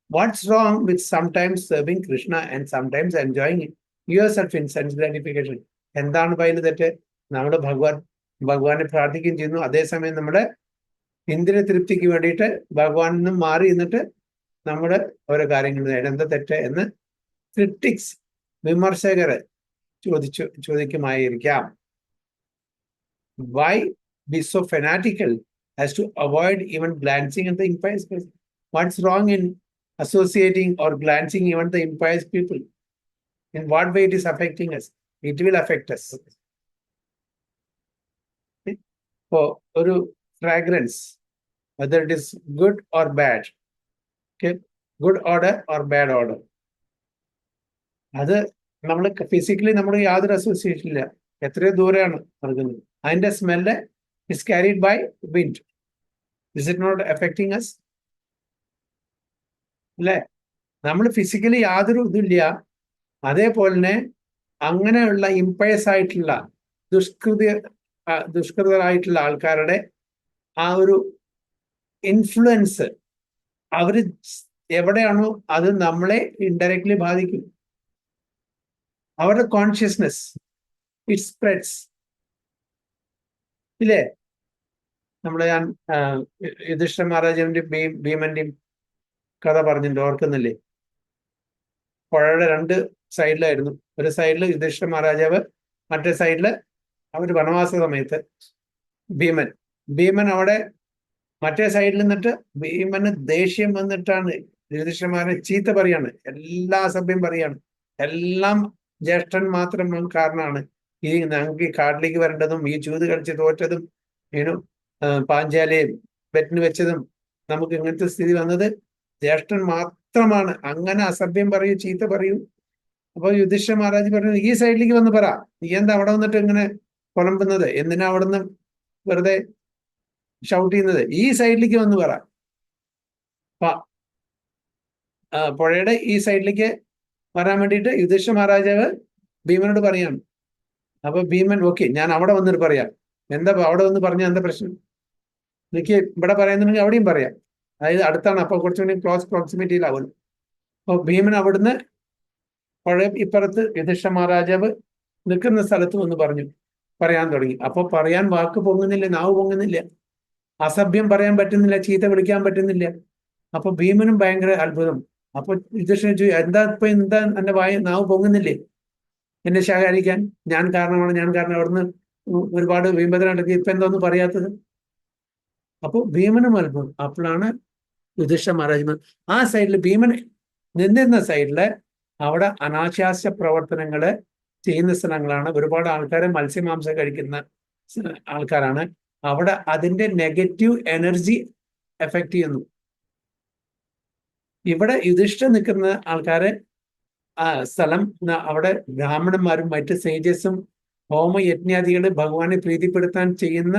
what's wrong with sometimes serving Krishna and sometimes enjoying yourself in sense gratification? എന്താണ് പറയുന്നത് തെറ്റ്? നമ്മുടെ ഭഗവാനെ പ്രാർത്ഥിക്കുകയും ചെയ്യുന്നു, അതേസമയം നമ്മുടെ ഇന്ദ്രിയ തൃപ്തിക്ക് വേണ്ടിയിട്ട് ഭഗവാനിൽ നിന്നും മാറി നിന്നിട്ട് നമ്മുടെ ഓരോ കാര്യങ്ങൾ എന്താ തെറ്റ് എന്ന് critics, വിമർശകര് ചോദിക്കുമായിരിക്കാം. Why be so fanatical as to avoid even glancing at the impious person? What's wrong in associating or glancing even the impious people? In what way it is affecting us? It will affect us. For a fragrance, whether it is good or bad, okay, good order or bad order, അത് നമ്മൾ physically നമ്മൾ യാതൊരു association ഇല്ല, എത്രയോ ദൂരെയാണ് നടക്കുന്നത്. അതിന്റെ smell is carried by wind. Is it not affecting us? അല്ലേ? നമ്മൾ ഫിസിക്കലി യാതൊരു ഇതില്ല. അതേപോലെ തന്നെ അങ്ങനെയുള്ള ഇമ്പയസ് ആയിട്ടുള്ള ദുഷ്കൃതരായിട്ടുള്ള ആൾക്കാരുടെ ആ ഒരു ഇൻഫ്ലുവൻസ് അവര് എവിടെയാണോ അത് നമ്മളെ ഇൻഡയറക്ട്ലി ബാധിക്കും. അവരുടെ കോൺഷ്യസ്നെസ് ഇറ്റ് സ്പ്രെഡ്സ്. ഇല്ലേ? ഞാൻ യുധിഷ്ഠിര മഹാരാജാവിന്റെയും ഭീമന്റെയും കഥ പറഞ്ഞിട്ടുണ്ട്, ഓർക്കുന്നില്ലേ? പുഴയുടെ രണ്ട് സൈഡിലായിരുന്നു. ഒരു സൈഡിൽ യുധിഷ്ഠിര മഹാരാജാവ്, മറ്റേ സൈഡില് അവർ വനവാസ സമയത്ത് ഭീമൻ അവിടെ മറ്റേ സൈഡിൽ നിന്നിട്ട് ഭീമന് ദേഷ്യം വന്നിട്ടാണ് യുധിഷ്ഠിര മഹാരാജ് ചീത്ത പറയാണ്, എല്ലാ അസഭ്യം പറയാണ്, എല്ലാം ജ്യേഷ്ഠൻ മാത്രം കാരണമാണ് ഈ ഞങ്ങൾക്ക് ഈ കാട്ടിലേക്ക് വരേണ്ടതും ഈ ചൂത് കളിച്ച് തോറ്റതും പാഞ്ചാലിയെ ബെറ്റിന് വെച്ചതും നമുക്ക് ഇങ്ങനത്തെ സ്ഥിതി വന്നത് ജ്യേഷ്ഠൻ മാത്രമാണ്. അങ്ങനെ അസഭ്യം പറയൂ, ചീത്ത പറയൂ. അപ്പൊ യുധിഷ്ഠിര മഹാരാജ് പറഞ്ഞു, ഈ സൈഡിലേക്ക് വന്ന് പറ, നീ എന്താ അവിടെ വന്നിട്ട് ഇങ്ങനെ പുലമ്പുന്നത്, എന്തിനാ അവിടെ നിന്ന് വെറുതെ ഷൗട്ട് ചെയ്യുന്നത്, ഈ സൈഡിലേക്ക് വന്ന് പറ. പുഴയുടെ ഈ സൈഡിലേക്ക് വരാൻ വേണ്ടിയിട്ട് യുധിഷ്ഠിര മഹാരാജാവ് ഭീമനോട് പറയാണ്. അപ്പൊ ഭീമൻ, ഓക്കെ, ഞാൻ അവിടെ വന്നിട്ട് പറയാം. എന്താ അവിടെ വന്ന് പറഞ്ഞാൽ എന്താ പ്രശ്നം? എനിക്ക് ഇവിടെ പറയുന്നുണ്ടെങ്കിൽ അവിടെയും പറയാം. അതായത് അടുത്താണ്, അപ്പൊ കുറച്ചുകൂടി ക്ലോസ് പ്രോക്സിമിറ്റിയിലാവുന്നു. അപ്പൊ ഭീമൻ അവിടുന്ന് പുഴ ഇപ്പുറത്ത് യുധിഷ്ഠിര മഹാരാജാവ് നിൽക്കുന്ന സ്ഥലത്ത് വന്ന് പറഞ്ഞു, പറയാൻ തുടങ്ങി. അപ്പൊ പറയാൻ വാക്ക് പൊങ്ങുന്നില്ല, നാവ് പൊങ്ങുന്നില്ല, അസഭ്യം പറയാൻ പറ്റുന്നില്ല, ചീത്ത വിളിക്കാൻ പറ്റുന്നില്ല. അപ്പൊ ഭീമനും ഭയങ്കര അത്ഭുതം. അപ്പൊ യുധിഷ്ഠിരൻ ചോദിച്ചു, എന്താ എന്റെ നാവ് പൊങ്ങുന്നില്ലേ എന്നെ ശകാരിക്കാൻ? ഞാൻ കാരണം. അവിടുന്ന് ഒരുപാട് വീമ്പതിനുണ്ടെങ്കിൽ ഇപ്പൊ എന്തോന്ന് പറയാത്തത്? അപ്പൊ ഭീമനും അത്ഭുതം. അപ്പോഴാണ് യുധിഷ്ഠിര മഹാരാജ് ആ സൈഡിൽ ഭീമൻ നിന്നിരുന്ന സൈഡില് അവിടെ അനാശാസ്യ പ്രവർത്തനങ്ങള് ചെയ്യുന്ന സ്ഥലങ്ങളാണ്. ഒരുപാട് ആൾക്കാരെ മത്സ്യമാംസം കഴിക്കുന്ന ആൾക്കാരാണ്. അവിടെ അതിന്റെ നെഗറ്റീവ് എനർജി എഫക്ട് ചെയ്യുന്നു. ഇവിടെ യുധിഷ്ഠിരൻ നിൽക്കുന്ന ആൾക്കാരെ സ്ഥലം അവിടെ ബ്രാഹ്മണന്മാരും മറ്റ് സേജസും ഹോമയജ്ഞാദികള് ഭഗവാനെ പ്രീതിപ്പെടുത്താൻ ചെയ്യുന്ന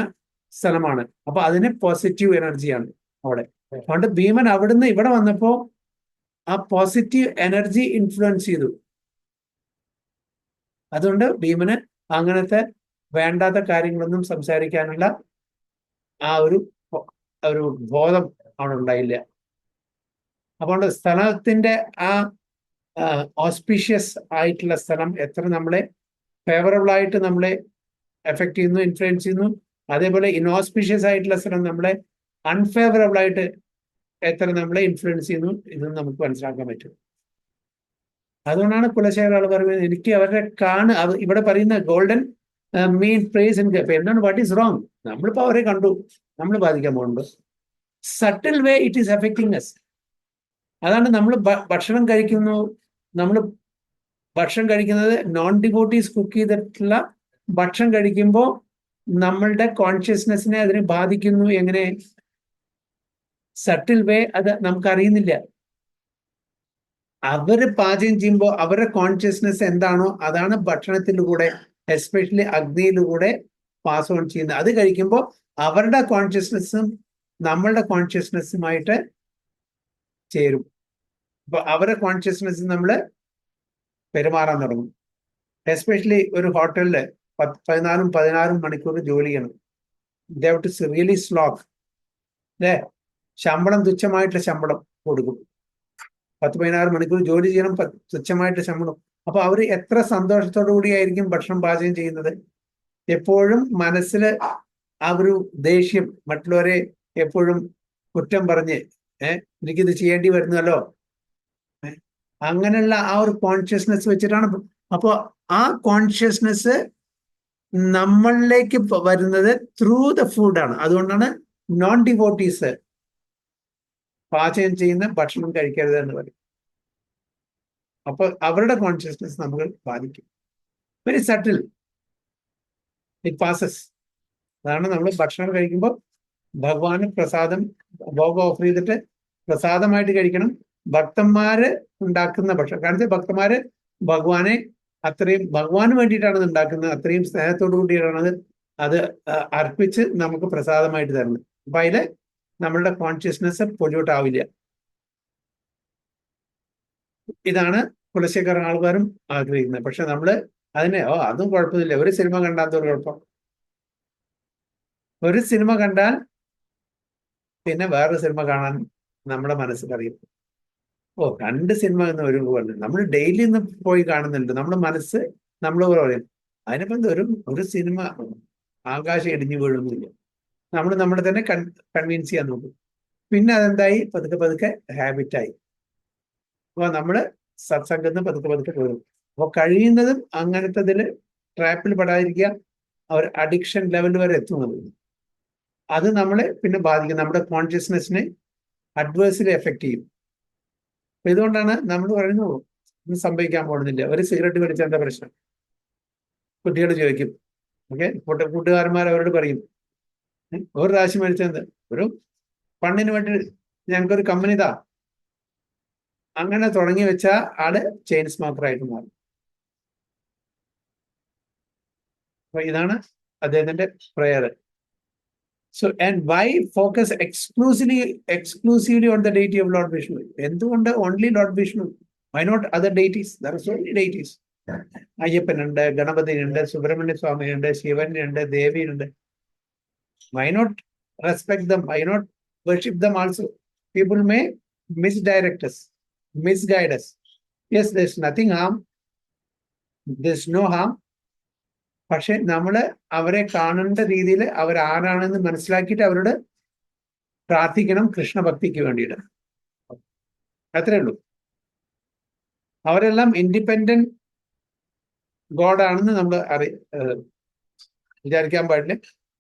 സ്ഥലമാണ്. അപ്പൊ അതിന് പോസിറ്റീവ് എനർജിയാണ് അവിടെ. അതുകൊണ്ട് ഭീമൻ അവിടുന്ന് ഇവിടെ വന്നപ്പോ ആ പോസിറ്റീവ് എനർജി ഇൻഫ്ലുവൻസ് ചെയ്തു. അതുകൊണ്ട് ഭീമന് അങ്ങനത്തെ വേണ്ടാത്ത കാര്യങ്ങളൊന്നും സംസാരിക്കാനുള്ള ആ ഒരു ബോധം അവിടെ ഉണ്ടായില്ല. അതുകൊണ്ട് സ്ഥലത്തിന്റെ ആ ഓസ്പീഷ്യസ് ആയിട്ടുള്ള സ്ഥലം എത്ര നമ്മളെ ഫേവറബിൾ ആയിട്ട് നമ്മളെ എഫക്ട് ചെയ്യുന്നു, ഇൻഫ്ലുവൻസ് ചെയ്യുന്നു, അതേപോലെ ഇൻഓസ്പീഷ്യസ് ആയിട്ടുള്ള സ്ഥലം നമ്മളെ അൺഫേവറബിൾ ആയിട്ട് എത്ര നമ്മളെ ഇൻഫ്ലുവൻസ് ചെയ്യുന്നു ഇതൊന്നും നമുക്ക് മനസ്സിലാക്കാൻ പറ്റും. അതുകൊണ്ടാണ് കുലശേഖര ആൾ പറയുന്നത്, എനിക്ക് അവരുടെ ഇവിടെ പറയുന്ന ഗോൾഡൻ മീൻ പ്രേസ് ഇൻ എന്താണ് വാട്ട് ഈസ് റോങ്? നമ്മളിപ്പോ അവരെ കണ്ടു, നമ്മൾ ബാധിക്കാൻ പോകുന്നുണ്ട്. Subtle way it is affecting us. അതാണ് നമ്മൾ ഭക്ഷണം കഴിക്കുന്നു. നമ്മൾ ഭക്ഷണം കഴിക്കുന്നത് നോൺ ഡിവോട്ടീസ് കുക്ക് ചെയ്തിട്ടുള്ള ഭക്ഷണം കഴിക്കുമ്പോൾ നമ്മളുടെ കോൺഷ്യസ്നെസ്സിനെ അതിനെ ബാധിക്കുന്നു. എങ്ങനെ? സട്ടിൽ വേ അത് നമുക്കറിയുന്നില്ല. അവര് പാചകം ചെയ്യുമ്പോൾ അവരുടെ കോൺഷ്യസ്നെസ് എന്താണോ അതാണ് ഭക്ഷണത്തിലൂടെ, എസ്പെഷ്യലി അഗ്നിയിലൂടെ പാസ് ഓൺ ചെയ്യുന്നത്. അത് കഴിക്കുമ്പോൾ അവരുടെ കോൺഷ്യസ്നെസ്സും നമ്മളുടെ കോൺഷ്യസ്നെസ്സുമായിട്ട് ചേരും. അപ്പൊ അവരുടെ കോൺഷ്യസ്നെസ് നമ്മൾ പെരുമാറാൻ തുടങ്ങും. എസ്പെഷ്യലി ഒരു ഹോട്ടലില് 14-16 മണിക്കൂർ ജോലി ചെയ്യണം. They have to really slog. അല്ലേ? ശമ്പളം തുച്ഛമായിട്ടുള്ള ശമ്പളം കൊടുക്കും. 10-16 മണിക്കൂർ ജോലി ചെയ്യണം, തുച്ഛമായിട്ട് ശമ്പളം. അപ്പൊ അവർ എത്ര സന്തോഷത്തോടു കൂടിയായിരിക്കും ഭക്ഷണം പാചകം ചെയ്യുന്നത്? എപ്പോഴും മനസ്സിൽ ആ ഒരു ദേഷ്യം, മറ്റുള്ളവരെ എപ്പോഴും കുറ്റം പറഞ്ഞ് എനിക്കിത് ചെയ്യേണ്ടി വരുന്നല്ലോ, അങ്ങനെയുള്ള ആ ഒരു കോൺഷ്യസ്നെസ് വെച്ചിട്ടാണ്. അപ്പോൾ ആ കോൺഷ്യസ്നെസ് നമ്മളിലേക്ക് വരുന്നത് ത്രൂ ദ ഫുഡാണ്. അതുകൊണ്ടാണ് നോൺ ഡിവോട്ടീസ് പാചകം ചെയ്യുന്ന ഭക്ഷണം കഴിക്കരുത് എന്ന് പറയും. അപ്പൊ അവരുടെ കോൺഷ്യസ്നെസ് നമ്മൾ ബാധിക്കും. Very subtle, it passes. അതാണ് നമ്മൾ ഭക്ഷണം കഴിക്കുമ്പോൾ ഭഗവാന് പ്രസാദം ഭോഗം ഓഫർ ചെയ്തിട്ട് പ്രസാദമായിട്ട് കഴിക്കണം. ഭക്തന്മാര് ഉണ്ടാക്കുന്ന ഭക്ഷണം, കാരണം ഭക്തന്മാര് ഭഗവാനെ അത്രയും ഭഗവാന് വേണ്ടിയിട്ടാണ് ഇത് ഉണ്ടാക്കുന്നത്, അത്രയും സ്നേഹത്തോടു കൂടിയാണ് അത് അർപ്പിച്ച് നമുക്ക് പ്രസാദമായിട്ട് തരുന്നത്. അപ്പൊ അതില് നമ്മളുടെ കോൺഷ്യസ്നെസ് പൊല്യൂട്ട് ആവില്ല. ഇതാണ് കുലശേഖര ആൾക്കാരും ആഗ്രഹിക്കുന്നത്. പക്ഷെ നമ്മള് അതിനെ അതും കുഴപ്പമില്ല, ഒരു സിനിമ കണ്ടാത്തൊരു കുഴപ്പം. ഒരു സിനിമ കണ്ടാൽ പിന്നെ വേറൊരു സിനിമ കാണാൻ നമ്മുടെ മനസ്സിലറിയും. 2 സിനിമ എന്ന് ഒരു പോലെ നമ്മൾ ഡെയിലി ഇന്ന് പോയി കാണുന്നുണ്ട്. നമ്മുടെ മനസ്സ് നമ്മൾ പറയും അതിനിപ്പോ ഒരു സിനിമ ആകാശം ഇടിഞ്ഞു വീഴുന്നില്ല. നമ്മൾ തന്നെ കൺവിൻസ് ചെയ്യാൻ നോക്കും. പിന്നെ അതെന്തായി? പതുക്കെ ഹാബിറ്റായി. അപ്പൊ നമ്മള് സത്സംഗത്തിന് പതുക്കെ പോരും. അപ്പൊ കഴിയുന്നതും അങ്ങനത്തെ ഇതിൽ ട്രാപ്പിൽ പെടാതിരിക്കുക. അവർ അഡിക്ഷൻ ലെവൽ വരെ എത്തുന്നത്. അത് നമ്മളെ പിന്നെ ബാധിക്കും, നമ്മുടെ കോൺഷ്യസ്നെസ്സിനെ അഡ്വേഴ്സിലി എഫക്ട് ചെയ്യും. അപ്പൊ ഇതുകൊണ്ടാണ് നമ്മൾ പറയുന്നത് ഒന്നും സംഭവിക്കാൻ പോകുന്നില്ല. ഒരു സിഗരറ്റ് വലിച്ചാൽ എന്താ പ്രശ്നം? കുട്ടികൾ ചോദിക്കും. ഓക്കെ, കൂട്ടുകാരന്മാർ അവരോട് പറയും ഒരു പ്രാവശ്യം വലിച്ചെന്ത്, ഒരു പണ്ണിന് വേണ്ടി ഞങ്ങൾക്കൊരു കമ്പനി ഇതാ, അങ്ങനെ തുടങ്ങി വെച്ച ആള് ചെയിൻ സ്മോക്കറായിട്ട് മാറും. അപ്പൊ ഇതാണ് അദ്ദേഹത്തിന്റെ prayer. So, and why focus exclusively on the deity of Lord Vishnu? എന്തുകൊണ്ട് only Lord Vishnu? Why not other deities? There are so many deities. അയ്യപ്പനുണ്ട്, ഗണപതിയുണ്ട്, സുബ്രഹ്മണ്യ സ്വാമിയുണ്ട്, ശിവനുണ്ട്, ദേവിയുണ്ട്. Why not respect them? Why not worship them also? People may misdirect us, misguide us. Yes, there's nothing harm. There's no harm. പക്ഷെ നമ്മള് അവരെ കാണേണ്ട രീതിയിൽ അവരാരാണെന്ന് മനസ്സിലാക്കിയിട്ട് അവരോട് പ്രാർത്ഥിക്കണം കൃഷ്ണഭക്തിക്ക് വേണ്ടിയിട്ട്. അത്രേ ഉള്ളൂ. അവരെല്ലാം ഇൻഡിപെൻഡന്റ് ഗോഡാണെന്ന് നമ്മൾ വിചാരിക്കാൻ പാടില്ല.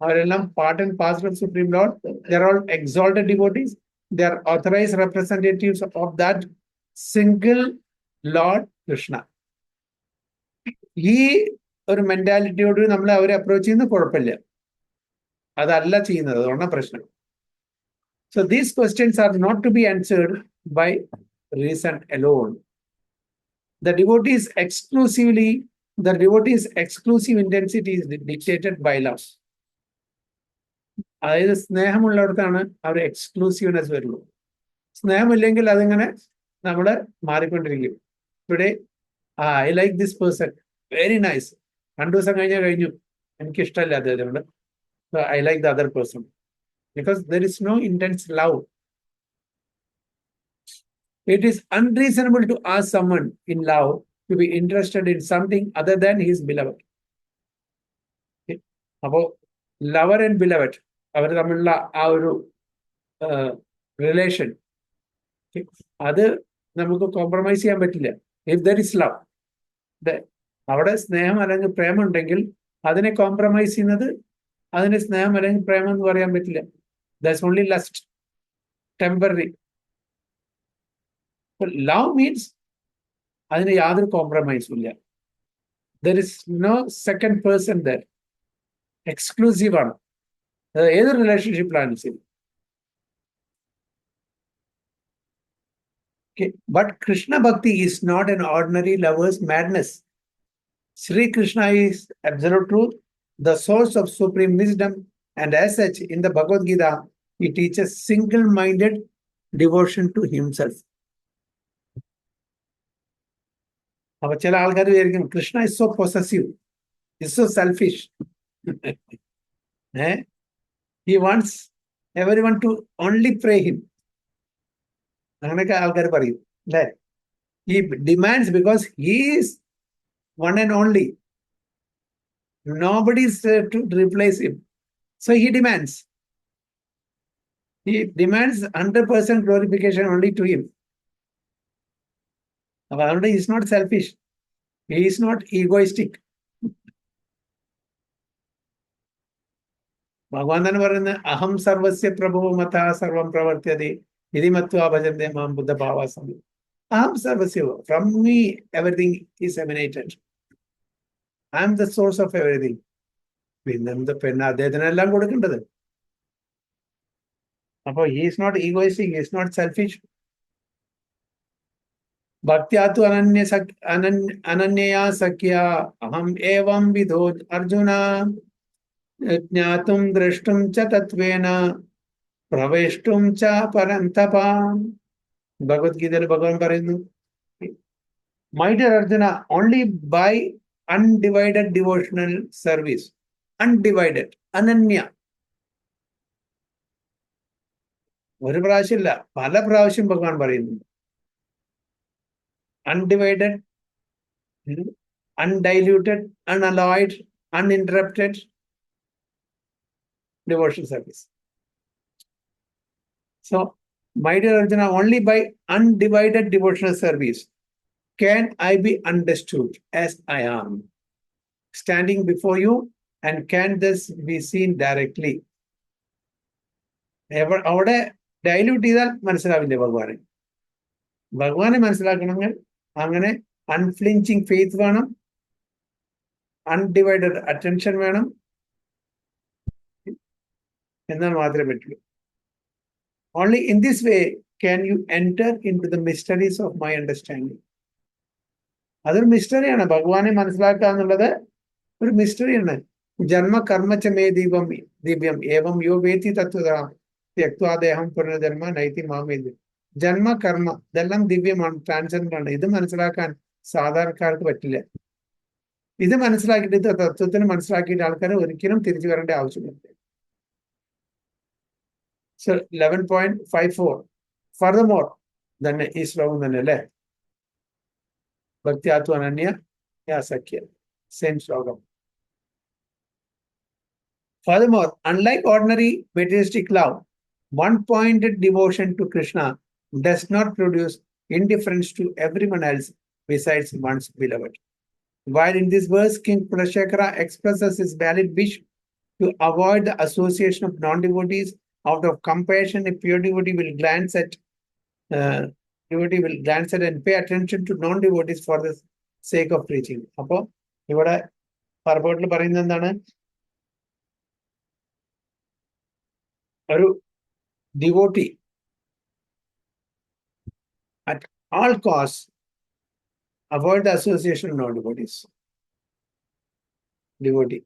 അവരെല്ലാം part and parcel of supreme Lord. They are all exalted devotees. They are authorised representatives of that single Lord Krishna. ഈ ഒരു മെന്റാലിറ്റിയോട് നമ്മൾ അവരെ അപ്രോച്ച് ചെയ്യുന്നത് കുഴപ്പമില്ല. അതല്ല ചെയ്യുന്നത്, അതുകൊണ്ടാണ് പ്രശ്നം. So these questions are not to be answered by reason alone. The devotee's exclusive intensity is dictated by love. അതായത് സ്നേഹമുള്ളിടത്താണ് അവർ എക്സ്ക്ലൂസീവ്നെസ് വരുള്ളൂ. സ്നേഹമില്ലെങ്കിൽ അതിങ്ങനെ നമ്മൾ മാറിക്കൊണ്ടിരിക്കും. ഇവിടെ I like this person, very nice. 2 ദിവസം കഴിഞ്ഞു, എനിക്കിഷ്ടമല്ല അദ്ദേഹത്തോട്. I like the other person. Because there is no intense love. It is unreasonable to ask someone in love to be interested in something other than his beloved. അപ്പോൾ lover and beloved അവർ തമ്മിലുള്ള ആ ഒരു relation അത് നമുക്ക് compromise ചെയ്യാൻ പറ്റില്ല. If there is love, അവിടെ സ്നേഹം അല്ലെങ്കിൽ പ്രേമം ഉണ്ടെങ്കിൽ അതിനെ കോംപ്രമൈസ് ചെയ്യുന്നത് അതിന് സ്നേഹം അല്ലെങ്കിൽ പ്രേമം എന്ന് പറയാൻ പറ്റില്ല. That's only lust, temporary. But love means അതിന് യാതൊരു കോംപ്രമൈസും ഇല്ല. There is no second person there. Exclusive ആണ്. ഏത് റിലേഷൻഷിപ്പിലാണ് ശരി. But Krishna Bhakti is not an ordinary lover's madness. Sri Krishna is absolute truth, the source of supreme wisdom. And as such, in the Bhagavad Gita, he teaches single-minded devotion to himself. Now, ചില ആൾക്കാർ വിചാരിക്കും Krishna is so possessive, is so selfish. He wants everyone to only pray him. അങ്ങനെയൊക്കെ ആൾക്കാർ പറയും അല്ലേ? He demands because he is one and only. Nobody is to replace him. So he demands 100% glorification only to him. He is not selfish. He is not egoistic. ഭഗവാൻ തന്നെ പറയുന്നത് അഹം സർവസ്യ പ്രഭു മത സർവം പ്രവർത്തിയതി ഇതി മത്വാ ഭജന്തേ മാം ബുദ്ധ ഭാവാസം. അഹം സർവസ്യ, from me everything is emanated. I am the source of everything. പിന്നെ അദ്ദേഹത്തിനെല്ലാം കൊടുക്കേണ്ടത്. അപ്പൊ he is not egoistic, he is not selfish. ഭക്ത്യാതു അനന്യയാ സഖ്യ അഹം ഏവം വിധോ അർജുന ജ്ഞാതും ദ്രഷ്ടും ച തത്വേന പ്രവേഷ്ടും ച പരന്തപ. ഭഗവത്ഗീതയിൽ ഭഗവാൻ പറയുന്നു, my dear Arjuna, only by undivided devotional service. Undivided, ananya. ഒരു പ്രാവശ്യമില്ല, പല പ്രാവശ്യം ഭഗവാൻ പറയുന്നുണ്ട്. Undivided, undiluted, unalloyed, uninterrupted devotional service. So, my dear Arjuna, only by undivided devotional service can I be understood as I am, standing before you, and can this be seen directly? അവിടെ dilute ചെയ്താൽ മനസ്സിലാവില്ലേ ഭഗവാനെ? ഭഗവാനെ മനസ്സിലാക്കണമെങ്കിൽ അങ്ങനെ unflinching faith വേണം, undivided attention വേണം, എന്നാൽ മാത്രമേ പറ്റുള്ളൂ. Only in this way can you enter into the mysteries of my understanding. അതൊരു മിസ്റ്ററിയാണ്. ഭഗവാനെ മനസ്സിലാക്കുക എന്നുള്ളത് ഒരു മിസ്റ്ററിയാണ്. ജന്മ കർമ്മച്ചമേ ദിവ്യം ഏവം യോ വേത്തി തത്വത ത്യക്വാദേഹം പുനർജന്മ നൈതി മാമേതി. ജന്മ കർമ്മ ഇതെല്ലാം ദിവ്യമാണ്, ട്രാൻസെൻഡന്റ് ആണ്. ഇത് മനസ്സിലാക്കാൻ സാധാരണക്കാർക്ക് പറ്റില്ല. ഇത് മനസ്സിലാക്കിയിട്ട്, ഇത് തത്വത്തിന് മനസ്സിലാക്കിയിട്ട് ആൾക്കാർ ഒരിക്കലും തിരിച്ചു വരേണ്ട ആവശ്യമില്ല. So 11.54. Furthermore, തന്നെ ഈ ശ്ലോകം തന്നെ അല്ലേ? ഭക്ത്യാത്തു അനന്യ യാ സഖ്യ, സെയിം ശ്ലോകം. Furthermore, unlike ordinary materialistic love, one-pointed devotion to Krishna does not produce indifference to everyone else besides one's beloved. While in this verse, King Kulashekara expresses his valid wish to avoid the association of non-devotees, out of compassion, a pure devotee will glance at and pay attention to non-devotees for the sake of preaching. അപ്പോ ഇവിടെ പർബോട്ടിൽ പറയുന്നത് എന്താണ്? ഒരു devotee at all costs avoid the association of non-devotees. Devotee.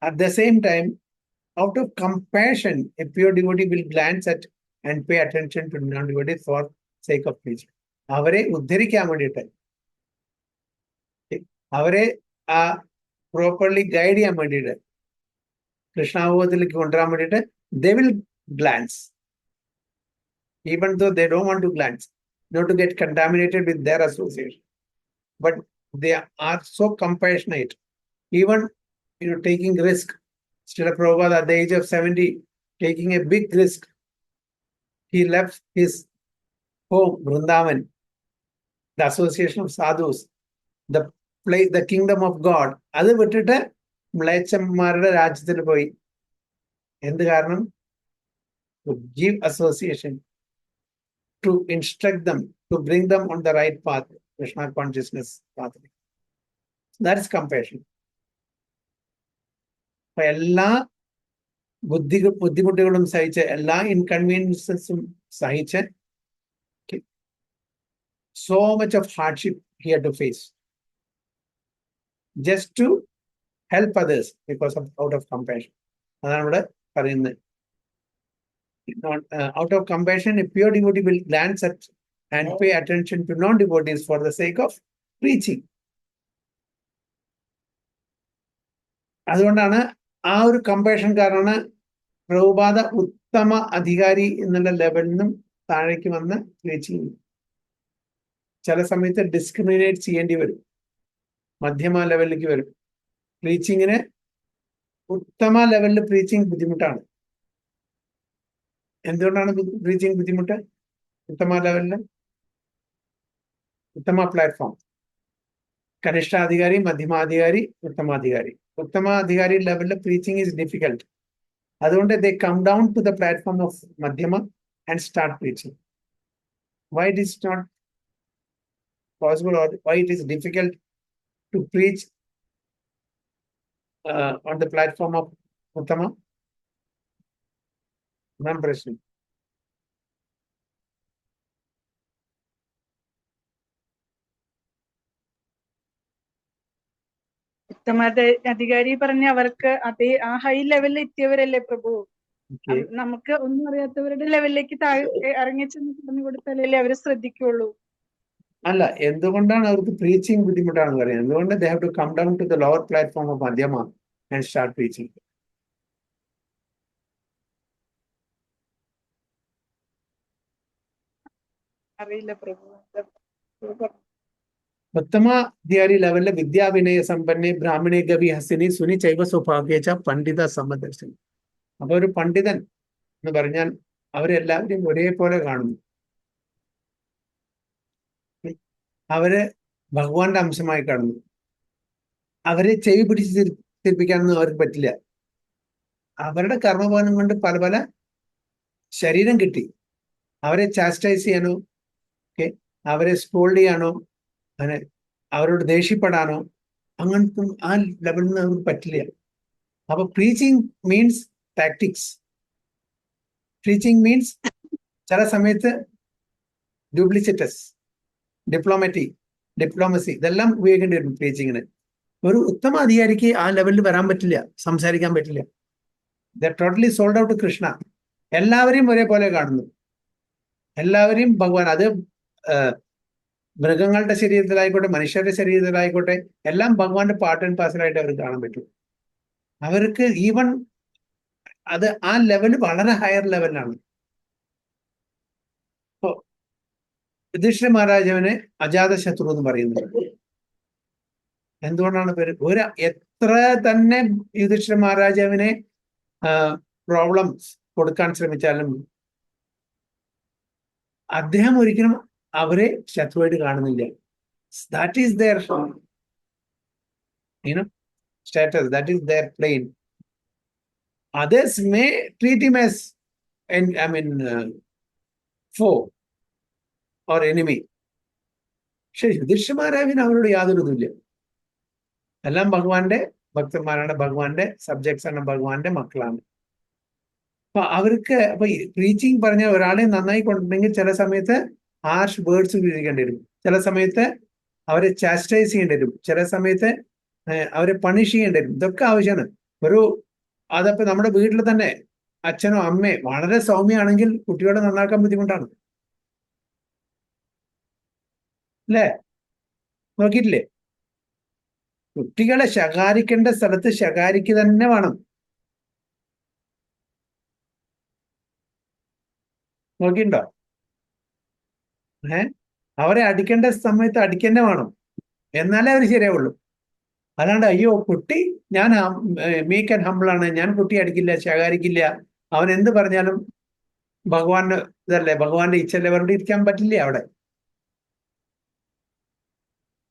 At the same time, out of compassion, a pure devotee will glance at and pay attention to non-devotees for sake of preaching. അവരെ ഉദ്ധരിക്കാൻ വേണ്ടിയിട്ട്, അവരെ properly guide ചെയ്യാൻ വേണ്ടിയിട്ട്, കൃഷ്ണാവബോധത്തിലേക്ക് കൊണ്ടുവരാൻ വേണ്ടിയിട്ട് they will glance, even though they don't want to glance, not to get contaminated with their association. But they are so compassionate, even taking risk. Srila Prabhupada at the age of 70, taking a big risk. He left his home, Vrindavan, the association of sadhus, the place, the kingdom of God. അത് വിട്ടിട്ട് മ്ലേച്ഛന്മാരുടെ രാജ്യത്തിൽ പോയി. എന്ത് കാരണം? To give association, to instruct them, to bring them on the right path, Krishna consciousness pathway. That is compassion. അപ്പൊ എല്ലാ ബുദ്ധിമുട്ടുകളും സഹിച്ച്, എല്ലാ ഇൻകൺവീനിയൻസസും സഹിച്ച്, so much of hardship he had to face just to help others because of out of compassion. അതാണ് ഇവിടെ പറയുന്നത്. Out of compassion, a pure devotee will glance at and pay attention to non-devotees for the sake of preaching. അതുകൊണ്ടാണ് ആ ഒരു compassion കാരണമാണ് പ്രഭുപാദ ഉത്തമ അധികാരി എന്നുള്ള ലെവലിൽ നിന്നും താഴേക്ക് വന്ന് preaching. ചില സമയത്ത് ഡിസ്ക്രിമിനേറ്റ് ചെയ്യേണ്ടി വരും, മധ്യമ ലെവലിലേക്ക് വരും. പ്രീച്ചിങ്ങിന് ഉത്തമ ലെവലിൽ പ്രീച്ചിങ് ബുദ്ധിമുട്ടാണ്. എന്തുകൊണ്ടാണ് പ്രീച്ചിങ് ബുദ്ധിമുട്ട്? ഉത്തമ ലെവലില്, ഉത്തമ പ്ലാറ്റ്ഫോം, കനിഷ്ഠാധികാരി, മധ്യമാധികാരി, ഉത്തമാധികാരി. ഉത്തമാധികാരി ലെവലിൽ പ്രീച്ചിങ് ഈസ് ഡിഫിക്കൽട്ട്. അതുകൊണ്ട് they come down to the platform of madhyama and start preaching. Why it is not possible, or why it is difficult to preach on the platform of uttama? One question. അധികാരി പറഞ്ഞ അവർക്ക് അതേ ആ high ലെവലിൽ എത്തിയവരല്ലേ പ്രഭു. Okay. നമുക്ക് ഒന്നും അറിയാത്തവരുടെ ലെവലിലേക്ക് ഇറങ്ങി ചെന്ന് പറഞ്ഞു കൊടുത്താലല്ലേ അവര് ശ്രദ്ധിക്കുള്ളൂ. അല്ല, എന്തുകൊണ്ടാണ് അവർക്ക് പ്രീച്ചിങ് ബുദ്ധിമുട്ടാണെന്ന് പറയുന്നത്? എന്തുകൊണ്ട് they have to come down to the lower platform of madhyama and start preaching? അറിയില്ല പ്രഭു. ഉത്തമാധികാരി ലെവലിലെ വിദ്യാവിനയ സമ്പന്നെ ബ്രാഹ്മണേ ഗവി ഹസിനി സുനി ചൈവ സ്വഭാഗ്യച്ച പണ്ഡിത സമദർശനി. അപ്പൊ ഒരു പണ്ഡിതൻ എന്ന് പറഞ്ഞാൽ അവരെല്ലാവരെയും ഒരേപോലെ കാണുന്നു. അവര് ഭഗവാന്റെ അംശമായി കാണുന്നു. അവരെ ചെവി പിടിച്ച് തിരിപ്പിക്കാനൊന്നും അവർക്ക് പറ്റില്ല. അവരുടെ കർമ്മബോധം കൊണ്ട് പല പല ശരീരം കിട്ടി. അവരെ ചാസ്റ്റൈസ് ചെയ്യാനോ, അവരെ സ്കോൾഡ് ചെയ്യാനോ, അങ്ങനെ അവരോട് ദേഷ്യപ്പെടാനോ അങ്ങനത്തെ ആ ലെവലിൽ നിന്ന് അവർക്ക് പറ്റില്ല. അപ്പൊ preaching means tactics. Preaching means ചില സമയത്ത് ഡ്യൂപ്ലിസിറ്റസ്, ഡിപ്ലോമസി, ഇതെല്ലാം ഉപയോഗിക്കേണ്ടി വരും പ്രീച്ചിങ്ങിന്. ഒരു ഉത്തമ അധികാരിക്ക് ആ ലെവലിൽ വരാൻ പറ്റില്ല, സംസാരിക്കാൻ പറ്റില്ല. The totally sold out Krishna. എല്ലാവരെയും ഒരേപോലെ കാണുന്നു, എല്ലാവരെയും ഭഗവാൻ. അത് മൃഗങ്ങളുടെ ശരീരത്തിലായിക്കോട്ടെ, മനുഷ്യരുടെ ശരീരത്തിലായിക്കോട്ടെ, എല്ലാം ഭഗവാന്റെ പാർട്ട് ആൻഡ് പാർസലായിട്ട് അവർക്ക് കാണാൻ പറ്റും. അവർക്ക് ഈവൻ അത് ആ ലെവൽ വളരെ ഹയർ ലെവലിലാണ്. ഇപ്പോ യുധിഷ്ഠിര മഹാരാജാവിനെ അജാതശത്രു എന്ന് പറയുന്നത് എന്തുകൊണ്ടാണ് പേര്? എത്ര തന്നെ യുധിഷ്ഠിര മഹാരാജാവിനെ പ്രോബ്ലംസ് കൊടുക്കാൻ ശ്രമിച്ചാലും അദ്ദേഹം ഒരിക്കലും അവരെ ശത്രുവായിട്ട് കാണുന്നില്ല. That is their status, that is their plane. Others may treat him as foe or enemy. പക്ഷെ യുധിഷ്ഠിര മഹാരാജന് അവരോട് യാതൊരു ഇതുമില്ല. എല്ലാം ഭഗവാന്റെ ഭക്തന്മാരാണ്, ഭഗവാന്റെ സബ്ജക്ട്സ് ആണ്, ഭഗവാന്റെ മക്കളാണ്. അപ്പൊ അവർക്ക് പ്രീച്ചിങ് പറഞ്ഞ ഒരാളെ നന്നായി കൊണ്ടിട്ടുണ്ടെങ്കിൽ ചില സമയത്ത് ഹാർഷ് വേർഡ്സ് ഉപയോഗിക്കേണ്ടി വരും, ചില സമയത്ത് അവരെ ചാസ്റ്റൈസ് ചെയ്യേണ്ടി വരും, ചില സമയത്ത് അവരെ പണിഷ് ചെയ്യേണ്ടി വരും. ഇതൊക്കെ ആവശ്യമാണ്. അതപ്പോ നമ്മുടെ വീട്ടിൽ തന്നെ അച്ഛനോ അമ്മയോ വളരെ സൗമ്യമാണെങ്കിൽ കുട്ടികളെ നന്നാക്കാൻ ബുദ്ധിമുട്ടാണ്, അല്ലേ? നോക്കിയിട്ടില്ലേ? കുട്ടികളെ ശകാരിക്കേണ്ട സ്ഥലത്ത് ശകാരിക്ക് തന്നെ വേണം. നോക്കിയിട്ടുണ്ടോ? അവരെ അടിക്കേണ്ട സമയത്ത് അടിക്കന്നെ വേണം, എന്നാലേ അവർ ശരിയാവുള്ളൂ. അല്ലാണ്ട് അയ്യോ കുട്ടി ഞാൻ മീക്ക് ആൻഡ് ഹംബിൾ ആണ്, ഞാൻ കുട്ടി അടിക്കില്ല, ശകാരിക്കില്ല, അവൻ എന്ത് പറഞ്ഞാലും ഭഗവാന്റെ ഇതല്ലേ, ഭഗവാന്റെ ഇച്ഛല്ലേ, അവരുടെ ഇരിക്കാൻ പറ്റില്ല അവിടെ.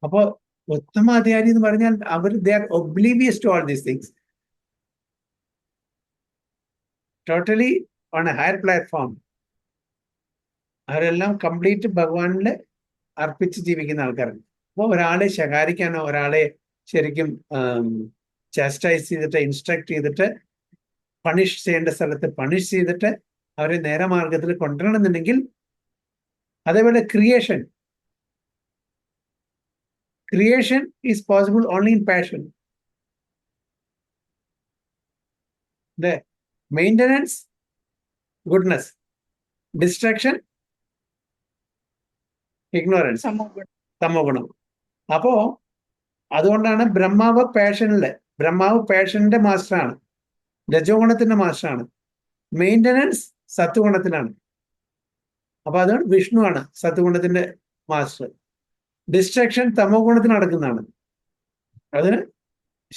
അപ്പോ ഉത്തമാധികാരി എന്ന് പറഞ്ഞാൽ അവർ they are oblivious to all these things, totally on a higher platform. അവരെല്ലാം കംപ്ലീറ്റ് ഭഗവാനിൽ അർപ്പിച്ച് ജീവിക്കുന്ന ആൾക്കാരാണ്. അപ്പോൾ ഒരാളെ ശകാരിക്കാനോ ഒരാളെ ശരിക്കും ചാസ്റ്റൈസ് ചെയ്തിട്ട് ഇൻസ്ട്രക്ട് ചെയ്തിട്ട് പണിഷ് ചെയ്യേണ്ട സ്ഥലത്ത് പണിഷ് ചെയ്തിട്ട് അവരെ നേരെ മാർഗത്തിൽ കൊണ്ടുവരണമെന്നുണ്ടെങ്കിൽ, അതേപോലെ creation is possible only in passion. Maintenance goodness, destruction ignorance, തമോ ഗുണം. അപ്പോ അതുകൊണ്ടാണ് ബ്രഹ്മാവ് പാഷന്റെ മാസ്റ്ററാണ്, രജോ ഗുണത്തിന്റെ മാസ്റ്ററാണ്. മെയിൻ്റനൻസ് സത്വഗുണത്തിലാണ്. അപ്പൊ അതുകൊണ്ട് വിഷ്ണുവാണ് സത്വഗുണത്തിന്റെ മാസ്റ്റർ. ഡിസ്ട്രക്ഷൻ തമോ ഗുണത്തിന് നടക്കുന്നതാണ്, അതിന്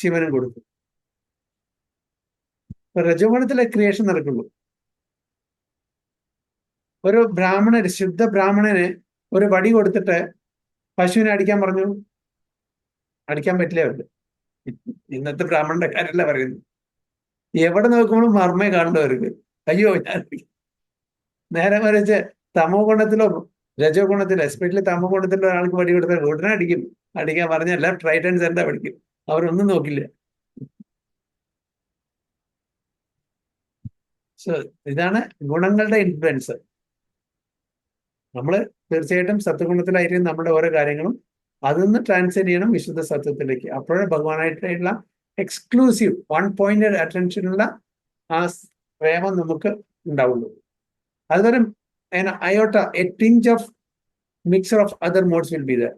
ശിവനും കൊടുക്കും. അപ്പൊ രജോ ഗുണത്തിലെ ക്രിയേഷൻ നടക്കുള്ളൂ. ഒരു ശുദ്ധ ബ്രാഹ്മണന് ഒരു വടി കൊടുത്തിട്ട് പശുവിനെ അടിക്കാൻ പറഞ്ഞു, അടിക്കാൻ പറ്റില്ല അവർക്ക്. ഇന്നത്തെ ബ്രാഹ്മണന്റെ കാര്യമല്ല പറയുന്നത്. എവിടെ നോക്കുമ്പോഴും മർമ്മയെ കാണുന്നവർക്ക് അയ്യോ ഞാൻ നേരെ മറിച്ച് തമോ ഗുണത്തിലോ രജോ ഗുണത്തിലോ, എസ്പെഷ്യലി തമോ ഗുണത്തിലോ ഒരാൾക്ക് വടി കൊടുത്താൽ ഉടനെ അടിക്കാൻ പറഞ്ഞാൽ ലെഫ്റ്റ് റൈറ്റ് ഹാൻഡ് സെന്റർ പഠിക്കും, അവരൊന്നും നോക്കില്ല. സോ ഇതാണ് ഗുണങ്ങളുടെ ഇൻഫ്ലുവൻസ്. നമ്മൾ തീർച്ചയായിട്ടും സത്വഗുണത്തിലായിരിക്കും നമ്മുടെ ഓരോ കാര്യങ്ങളും, അതൊന്ന് ട്രാൻസ്ഫർ ചെയ്യണം വിശുദ്ധ സത്വത്തിലേക്ക്. അപ്പോഴേ ഭഗവാനായിട്ടുള്ള എക്സ്ക്ലൂസീവ് 1 പോയിന്റഡ് അറ്റൻഷനുള്ള ആ പ്രേമം നമുക്ക് ഉണ്ടാവുള്ളൂ. അതുവരെ iota a tinge of mixture of other modes will be there.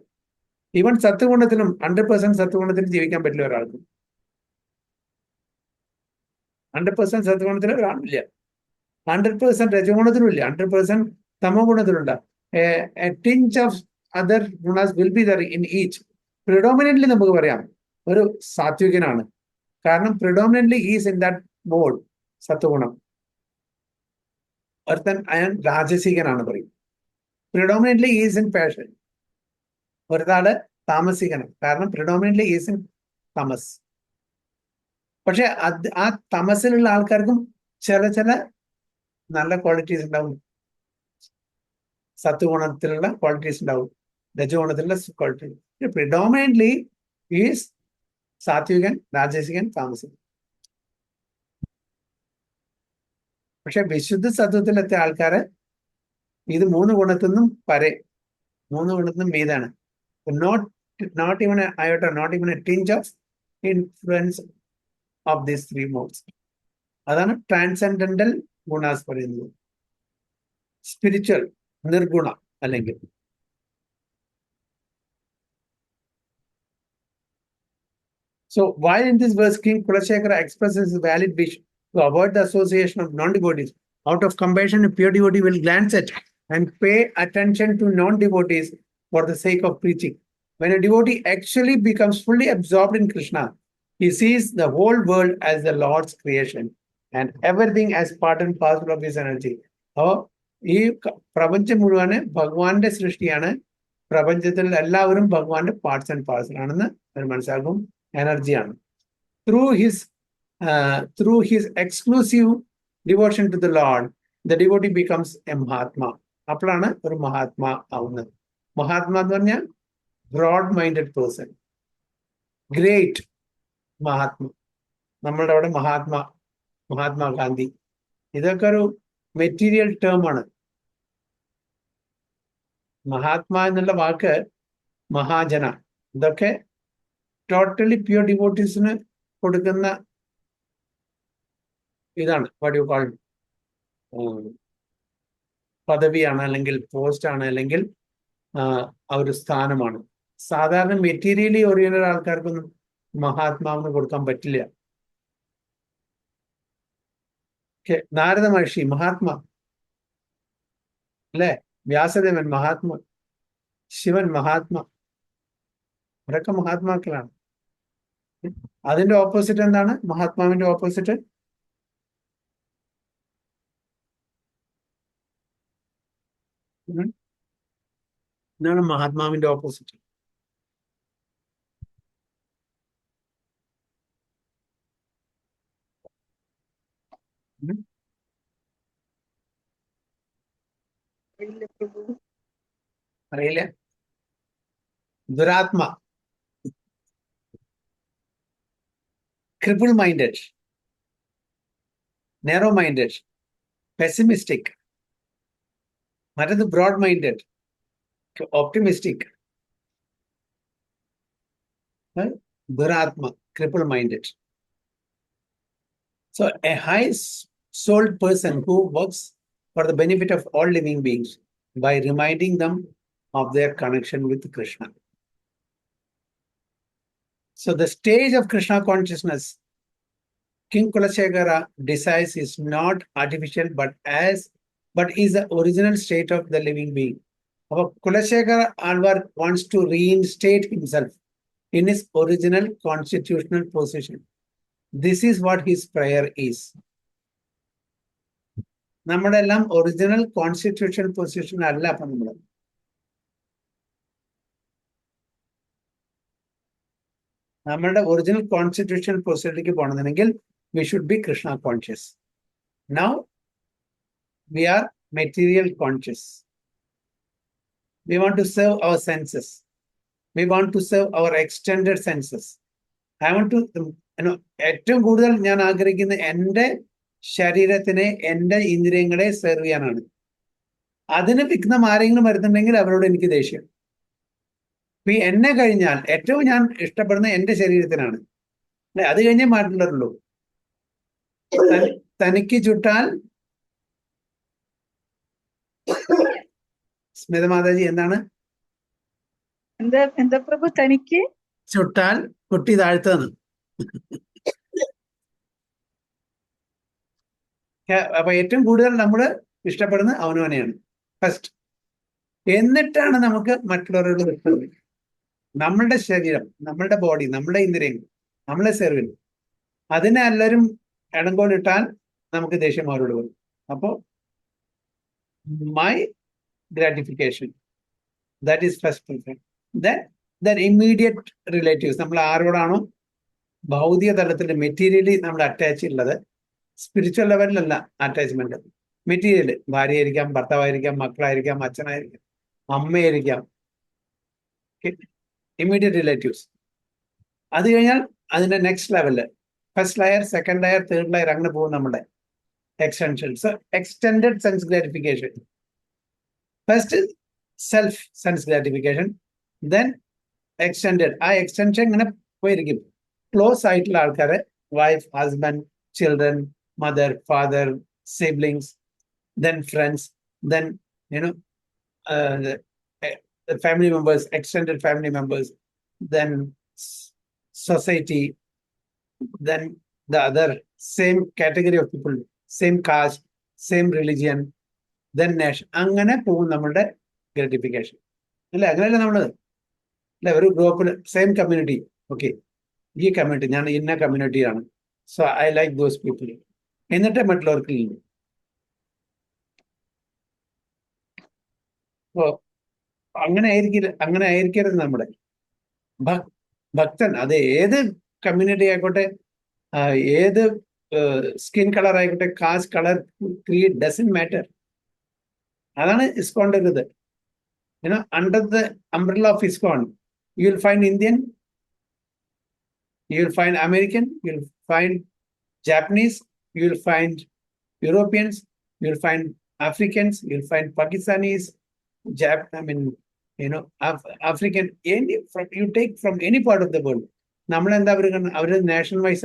Even സത്വഗുണത്തിലും 100% സത്വഗുണത്തിലും ജീവിക്കാൻ പറ്റില്ല ഒരാൾക്ക്. 100% സത്വഗുണത്തിൽ ഒരാളില്ല, 100% രജഗുണത്തിലും ഇല്ല, 100% തമോ ഗുണത്തിലുണ്ട്. A tinge of other gunas will be there in each. Predominantly നമുക്ക് പറയാം ഒരു സാത്വികനാണ്, കാരണം predominantly he is in that mode, സത്വഗുണം. ഒരുത്തൻ അയാൾ രാജസികനാണ് പറയും, predominantly he is in passion. ഒരാള് താമസികനാണ്, കാരണം predominantly he is in തമസ്. പക്ഷെ ആ തമസിലുള്ള ആൾക്കാർക്കും ചില നല്ല ക്വാളിറ്റീസ് ഉണ്ടാവും, സത്വഗുണത്തിലുള്ള ക്വാളിറ്റീസ് ഉണ്ടാവും, രജഗുണത്തിലുള്ള ക്വാളിറ്റി. പ്രിഡോമിനന്റ്ലി ഈസ് സാത്വികൻ, രാജസികൻ, താമസികൻ. പക്ഷെ വിശുദ്ധ സത്വത്തിലെത്തിയ ആൾക്കാര് ഇത് 3 ഗുണത്തിൽ നിന്നും 3 ഗുണത്തിൽ നിന്നും മീതാണ്. Not even iota, not even a tinge of influence of these 3 modes. അതാണ് ട്രാൻസെൻഡന്റൽ ഗുണാസ് പറയുന്നത്. സ്പിരിച്വൽ നിർഗുണ അല്ലെങ്കിൽ. So while in this verse King Kulashekara expresses his valid wish to avoid the association of non-devotees, out of compassion a pure devotee will glance at and pay attention to non-devotees for the sake of preaching. When a devotee actually becomes fully absorbed in Krishna, he sees the whole world as the Lord's creation. and everything as part and parcel of his energy. അപ്പോൾ ഈ പ്രപഞ്ചം മുഴുവന് ഭഗവാന്റെ സൃഷ്ടിയാണ്. പ്രപഞ്ചത്തിൽ എല്ലാവരും ഭഗവാന്റെ parts and parcel ആണെന്ന് അവർ മനസ്സിലാക്കും. എനർജിയാണ്. Through his exclusive devotion to the Lord the devotee becomes A Mahatma. അപ്പോഴാണ് ഒരു മഹാത്മാ ആവുന്നത്. മഹാത്മാ എന്ന് പറഞ്ഞാൽ broad minded person, great Mahatma. നമ്മളുടെ അവിടെ മഹാത്മാഗാന്ധി, ഇതൊക്കെ ഒരു മെറ്റീരിയൽ ടേം ആണ്. മഹാത്മാ എന്നുള്ള വാക്ക് മഹാജന, ഇതൊക്കെ ടോട്ടലി പ്യൂർ ഡിവോട്ടീസിന് കൊടുക്കുന്ന ഇതാണ്. വാട്ട് യു കോൾ പദവിയാണ്, അല്ലെങ്കിൽ പോസ്റ്റ് ആണ്, അല്ലെങ്കിൽ ഒരു സ്ഥാനമാണ്. സാധാരണ മെറ്റീരിയലി ഓറിയന്റഡ് ആൾക്കാർക്കൊന്നും മഹാത്മാവിന് കൊടുക്കാൻ പറ്റില്ല. നാരദ മഹർഷി മഹാത്മാ അല്ലേ? വ്യാസദേവൻ മഹാത്മാ, ശിവൻ മഹാത്മാ, അവരൊക്കെ മഹാത്മാക്കളാണ്. അതിന്റെ ഓപ്പോസിറ്റ് എന്താണ്? മഹാത്മാവിന്റെ ഓപ്പോസിറ്റ് എന്താണ്? മഹാത്മാവിന്റെ ഓപ്പോസിറ്റ് അറിയില്ല. ദുരാത്മ, cripple minded, narrow minded, pessimistic. മറ്റത് ബ്രോഡ് മൈൻഡഡ്, ഓപ്റ്റിമിസ്റ്റിക്. ദുരാത്മ, cripple minded. So a high-souled person who works for the benefit of all living beings by reminding them of their connection with Krishna. So the stage of Krishna consciousness King Kulashekara desires is not artificial, but is the original state of the living being. Our Kulashekara Alvar wants to reinstate himself in his original constitutional position. This is what his prayer is. നമ്മുടെ എല്ലാം original constitutional position അല്ല. അപ്പൊ നമ്മളുടെ original constitutional പൊസിഷനിലേക്ക് പോകണമെന്നുണ്ടെങ്കിൽ we should be Krishna conscious. Now we are material conscious. We want to serve our senses. We want to serve our extended senses. I want to, ഏറ്റവും കൂടുതൽ ഞാൻ ആഗ്രഹിക്കുന്ന എൻ്റെ ശരീരത്തിനെ, എൻ്റെ ഇന്ദ്രിയങ്ങളെ സെർവ് ചെയ്യാനാണ്. അതിന് വിഘ്നം ആരെങ്കിലും വരുന്നുണ്ടെങ്കിൽ അവരോട് എനിക്ക് ദേഷ്യം. എന്നെ കഴിഞ്ഞാൽ ഏറ്റവും ഞാൻ ഇഷ്ടപ്പെടുന്ന എൻ്റെ ശരീരത്തിനാണ്. അത് കഴിഞ്ഞേ മാറ്റുള്ളൂ. തനിക്ക് ചുട്ടാൽ, സ്മിത മാതാജി എന്താണ്? എന്താ പ്രഭു? തനിക്ക് ചുട്ടാൽ കുട്ടി താഴ്ത്തുന്നു. അപ്പൊ ഏറ്റവും കൂടുതൽ നമ്മൾ ഇഷ്ടപ്പെടുന്ന അവനവനെയാണ് ഫസ്റ്റ്. എന്നിട്ടാണ് നമുക്ക് മറ്റുള്ളവരോട് ഇഷ്ടം. നമ്മളുടെ ശരീരം, നമ്മളുടെ ബോഡി, നമ്മളുടെ ഇന്ദ്രിയങ്ങൾ, നമ്മളെ സെർവ് ചെയ്യും. അതിനെ എല്ലാവരും ഇടങ്കോലിട്ടാൽ നമുക്ക് ദേഷ്യം അവരോട് വരും. അപ്പോൾ my gratification, that is first preference. Then immediate relatives, നമ്മൾ ആരോടാണോ ഭൗതിക തലത്തിൽ മെറ്റീരിയലി നമ്മൾ അറ്റാച്ച് ഉള്ളത്, സ്പിരിച്വൽ ലെവലിലല്ല അറ്റാച്ച്മെന്റ്. മെറ്റീരിയൽ, ഭാര്യയായിരിക്കാം, ഭർത്താവായിരിക്കാം, മക്കളായിരിക്കാം, അച്ഛനായിരിക്കാം, അമ്മയായിരിക്കാം, ഇമ്മീഡിയറ്റ് റിലേറ്റീവ്സ്. അത് കഴിഞ്ഞാൽ അതിന്റെ next level, first layer, second layer, third layer, അങ്ങനെ പോകും നമ്മുടെ extensions. Extended sense gratification. First self sense gratification, then extended. ആ എക്സ്റ്റൻഷൻ ഇങ്ങനെ പോയിരിക്കും. ക്ലോസ് ആയിട്ടുള്ള ആൾക്കാരെ, wife, husband, children, mother, father, siblings, then friends, then family members, extended family members, then society, then the other same category of people, same caste, same religion, then nation. അങ്ങനെ പോകും നമ്മളുടെ gratification അല്ലേ? അങ്ങനെയല്ല നമ്മള് അല്ലെ? ഒരു ഗ്രൂപ്പിൽ സെയിം കമ്മ്യൂണിറ്റി, ഓക്കെ, ഈ കമ്മ്യൂണിറ്റി, ഞാൻ ഇന്ന കമ്മ്യൂണിറ്റിയാണ്, so I like those people. എന്നിട്ടേ മറ്റുള്ളവർക്ക് ചെയ്യുന്നു. അപ്പോ അങ്ങനെ ആയിരിക്കരുത് നമ്മുടെ ഭക്തൻ. അത് ഏത് കമ്മ്യൂണിറ്റി ആയിക്കോട്ടെ, ഏത് സ്കിൻ കളർ ആയിക്കോട്ടെ, caste, colour, creed, doesn't matter. അതാണ് ഇസ്കോണിന്റെ ഒരു ഇത്. Under the umbrella of ISKCON you will find Indian, you will find American, you will find Japanese, you will find Europeans, you will find Africans, you will find Pakistanis, African, you take from any part of the world. നമ്മളെന്താ അവർ national vice,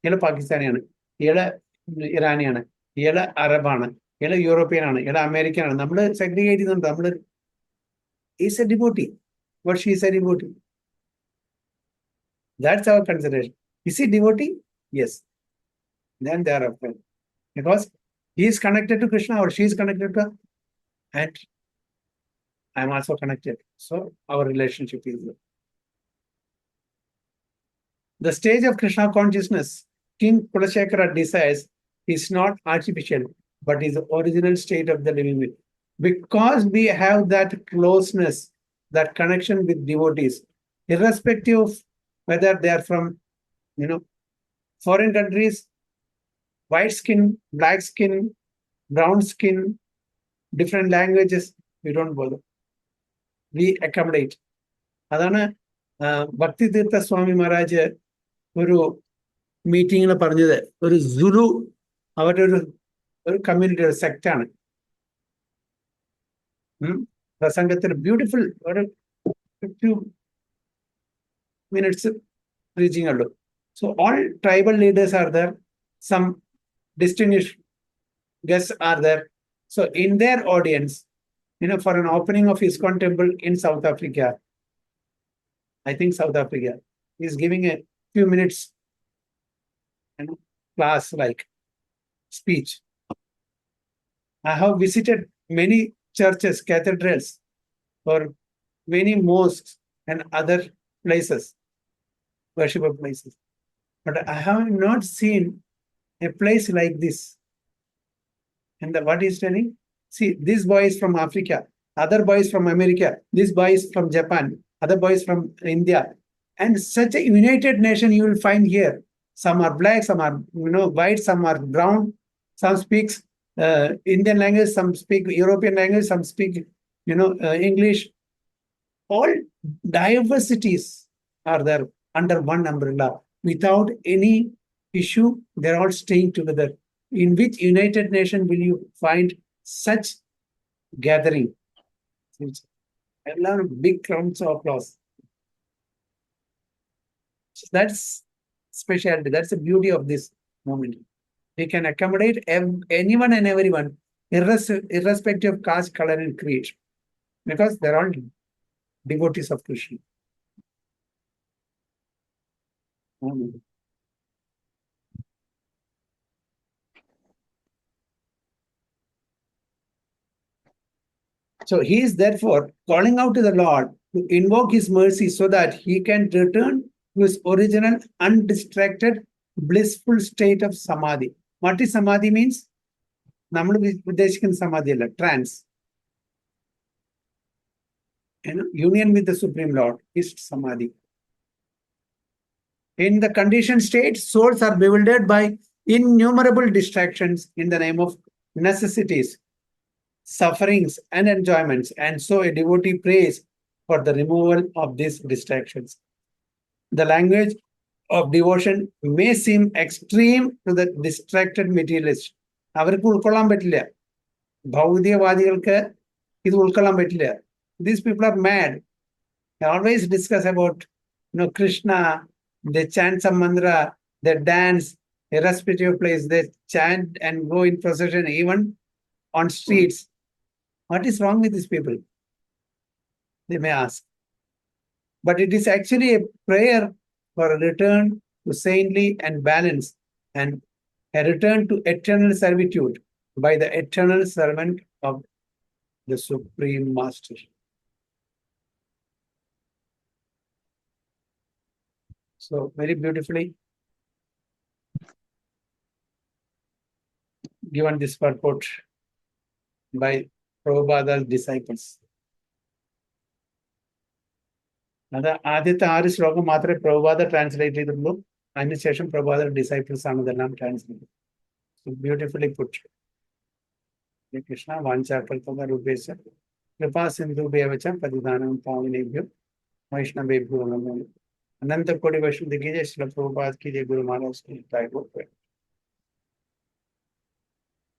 ഇയാള് പാകിസ്ഥാനിയാണ്, ഇയാള് ഇറാനിയാണ്, ഇയാള് അറബാണ്, ഇയാള് European ആണ്, ഇയാള് American ആണ്. നമ്മൾ segregate ചെയ്യുന്നുണ്ട്. നമ്മൾ is A devotee, but she is a devotee. That's our consideration. Is he devotee? Yes. Then they are a friend. Because he is connected to Krishna or she is connected to, and I am also connected. So our relationship is good. The stage of Krishna consciousness King Kulashekara desires is not artificial, but is the original state of the living being. Because we have that closeness, that connection with devotees, irrespective of whether they are from, foreign countries, white skin, black skin, brown skin, different languages, we don't bother. We accommodate. അതാണ് ഭക്തി തീർത്ഥ സ്വാമി മഹാരാജ് ഒരു മീറ്റിങ്ങിൽ പറഞ്ഞത്. ഒരു സുലു അവരുടെ ഒരു community, ഒരു സെക്റ്റാണ്. പ്രസംഗത്തിൽ ബ്യൂട്ടിഫുൾ ഒരു 50 minutes preaching alone. So all tribal leaders are there. Some distinguished guests are there. So in their audience, for an opening of ISKCON temple in South Africa, I think South Africa is giving a few minutes class like speech. I have visited many churches, cathedrals, or many mosques and other places, worship places. But I have not seen a place like this. And what is telling? See, this boy is from Africa, other boy is from America, this boy is from Japan, other boy is from India. And such a united nation you will find here. Some are black, some are white, some are brown, some speaks Indian language, some speak European language, some speak English. All diversities are there under one umbrella without any issue. They're all staying together. In which United Nation will you find such gathering? A lot of big crowds of applause. That's specialty. That's the beauty of this moment. We can accommodate anyone and everyone, irrespective of caste, color, and creed, because they're all devotees of Krishna. So he is therefore calling out to the Lord to invoke his mercy so that he can return to his original undistracted, blissful state of samadhi. What is samadhi means? നമ്മൾ ഉദ്ദേശിക്കുന്ന സമാധി അല്ല, trans. Union with the Supreme Lord is samadhi. In the conditioned state, souls are bewildered by innumerable distractions in the name of necessities, sufferings, and enjoyments. And so a devotee prays for the removal of these distractions. The language of devotion may seem extreme to the distracted materialist. അവർക്ക് ഉൾക്കൊള്ളാൻ പറ്റില്ല, ഭൗതികവാദികൾക്ക് ഇത് ഉൾക്കൊള്ളാൻ പറ്റില്ല. These people are mad. They always discuss about Krishna. They chant some mantra, they dance, irrespective of place, they chant and go in procession even on streets. What is wrong with these people? They may ask. But it is actually a prayer for a return to saintly and balance, and a return to eternal servitude by the eternal servant of the Supreme Master. So very beautifully given this purport by Prabhupada disciples. അത് ആദ്യത്തെ 6 ശ്ലോകം മാത്രമേ Prabhupada translate ചെയ്തിട്ടുള്ളൂ. അതിനുശേഷം Prabhupada disciples ആണ് ഇതെല്ലാം translate. Beautifully puttu. Krishna വാഞ്ചാകൽപത രൂപേശ കൃപാ സിന്ധുഭ്യവച പതിദാനം പാവനേഭ്യോ വൈഷ്ണവേഭ്യോ നമോ. अनंत कोटि वैष्णव की जय, श्री प्रभुपाद की जय, गुरु महाराज की जय।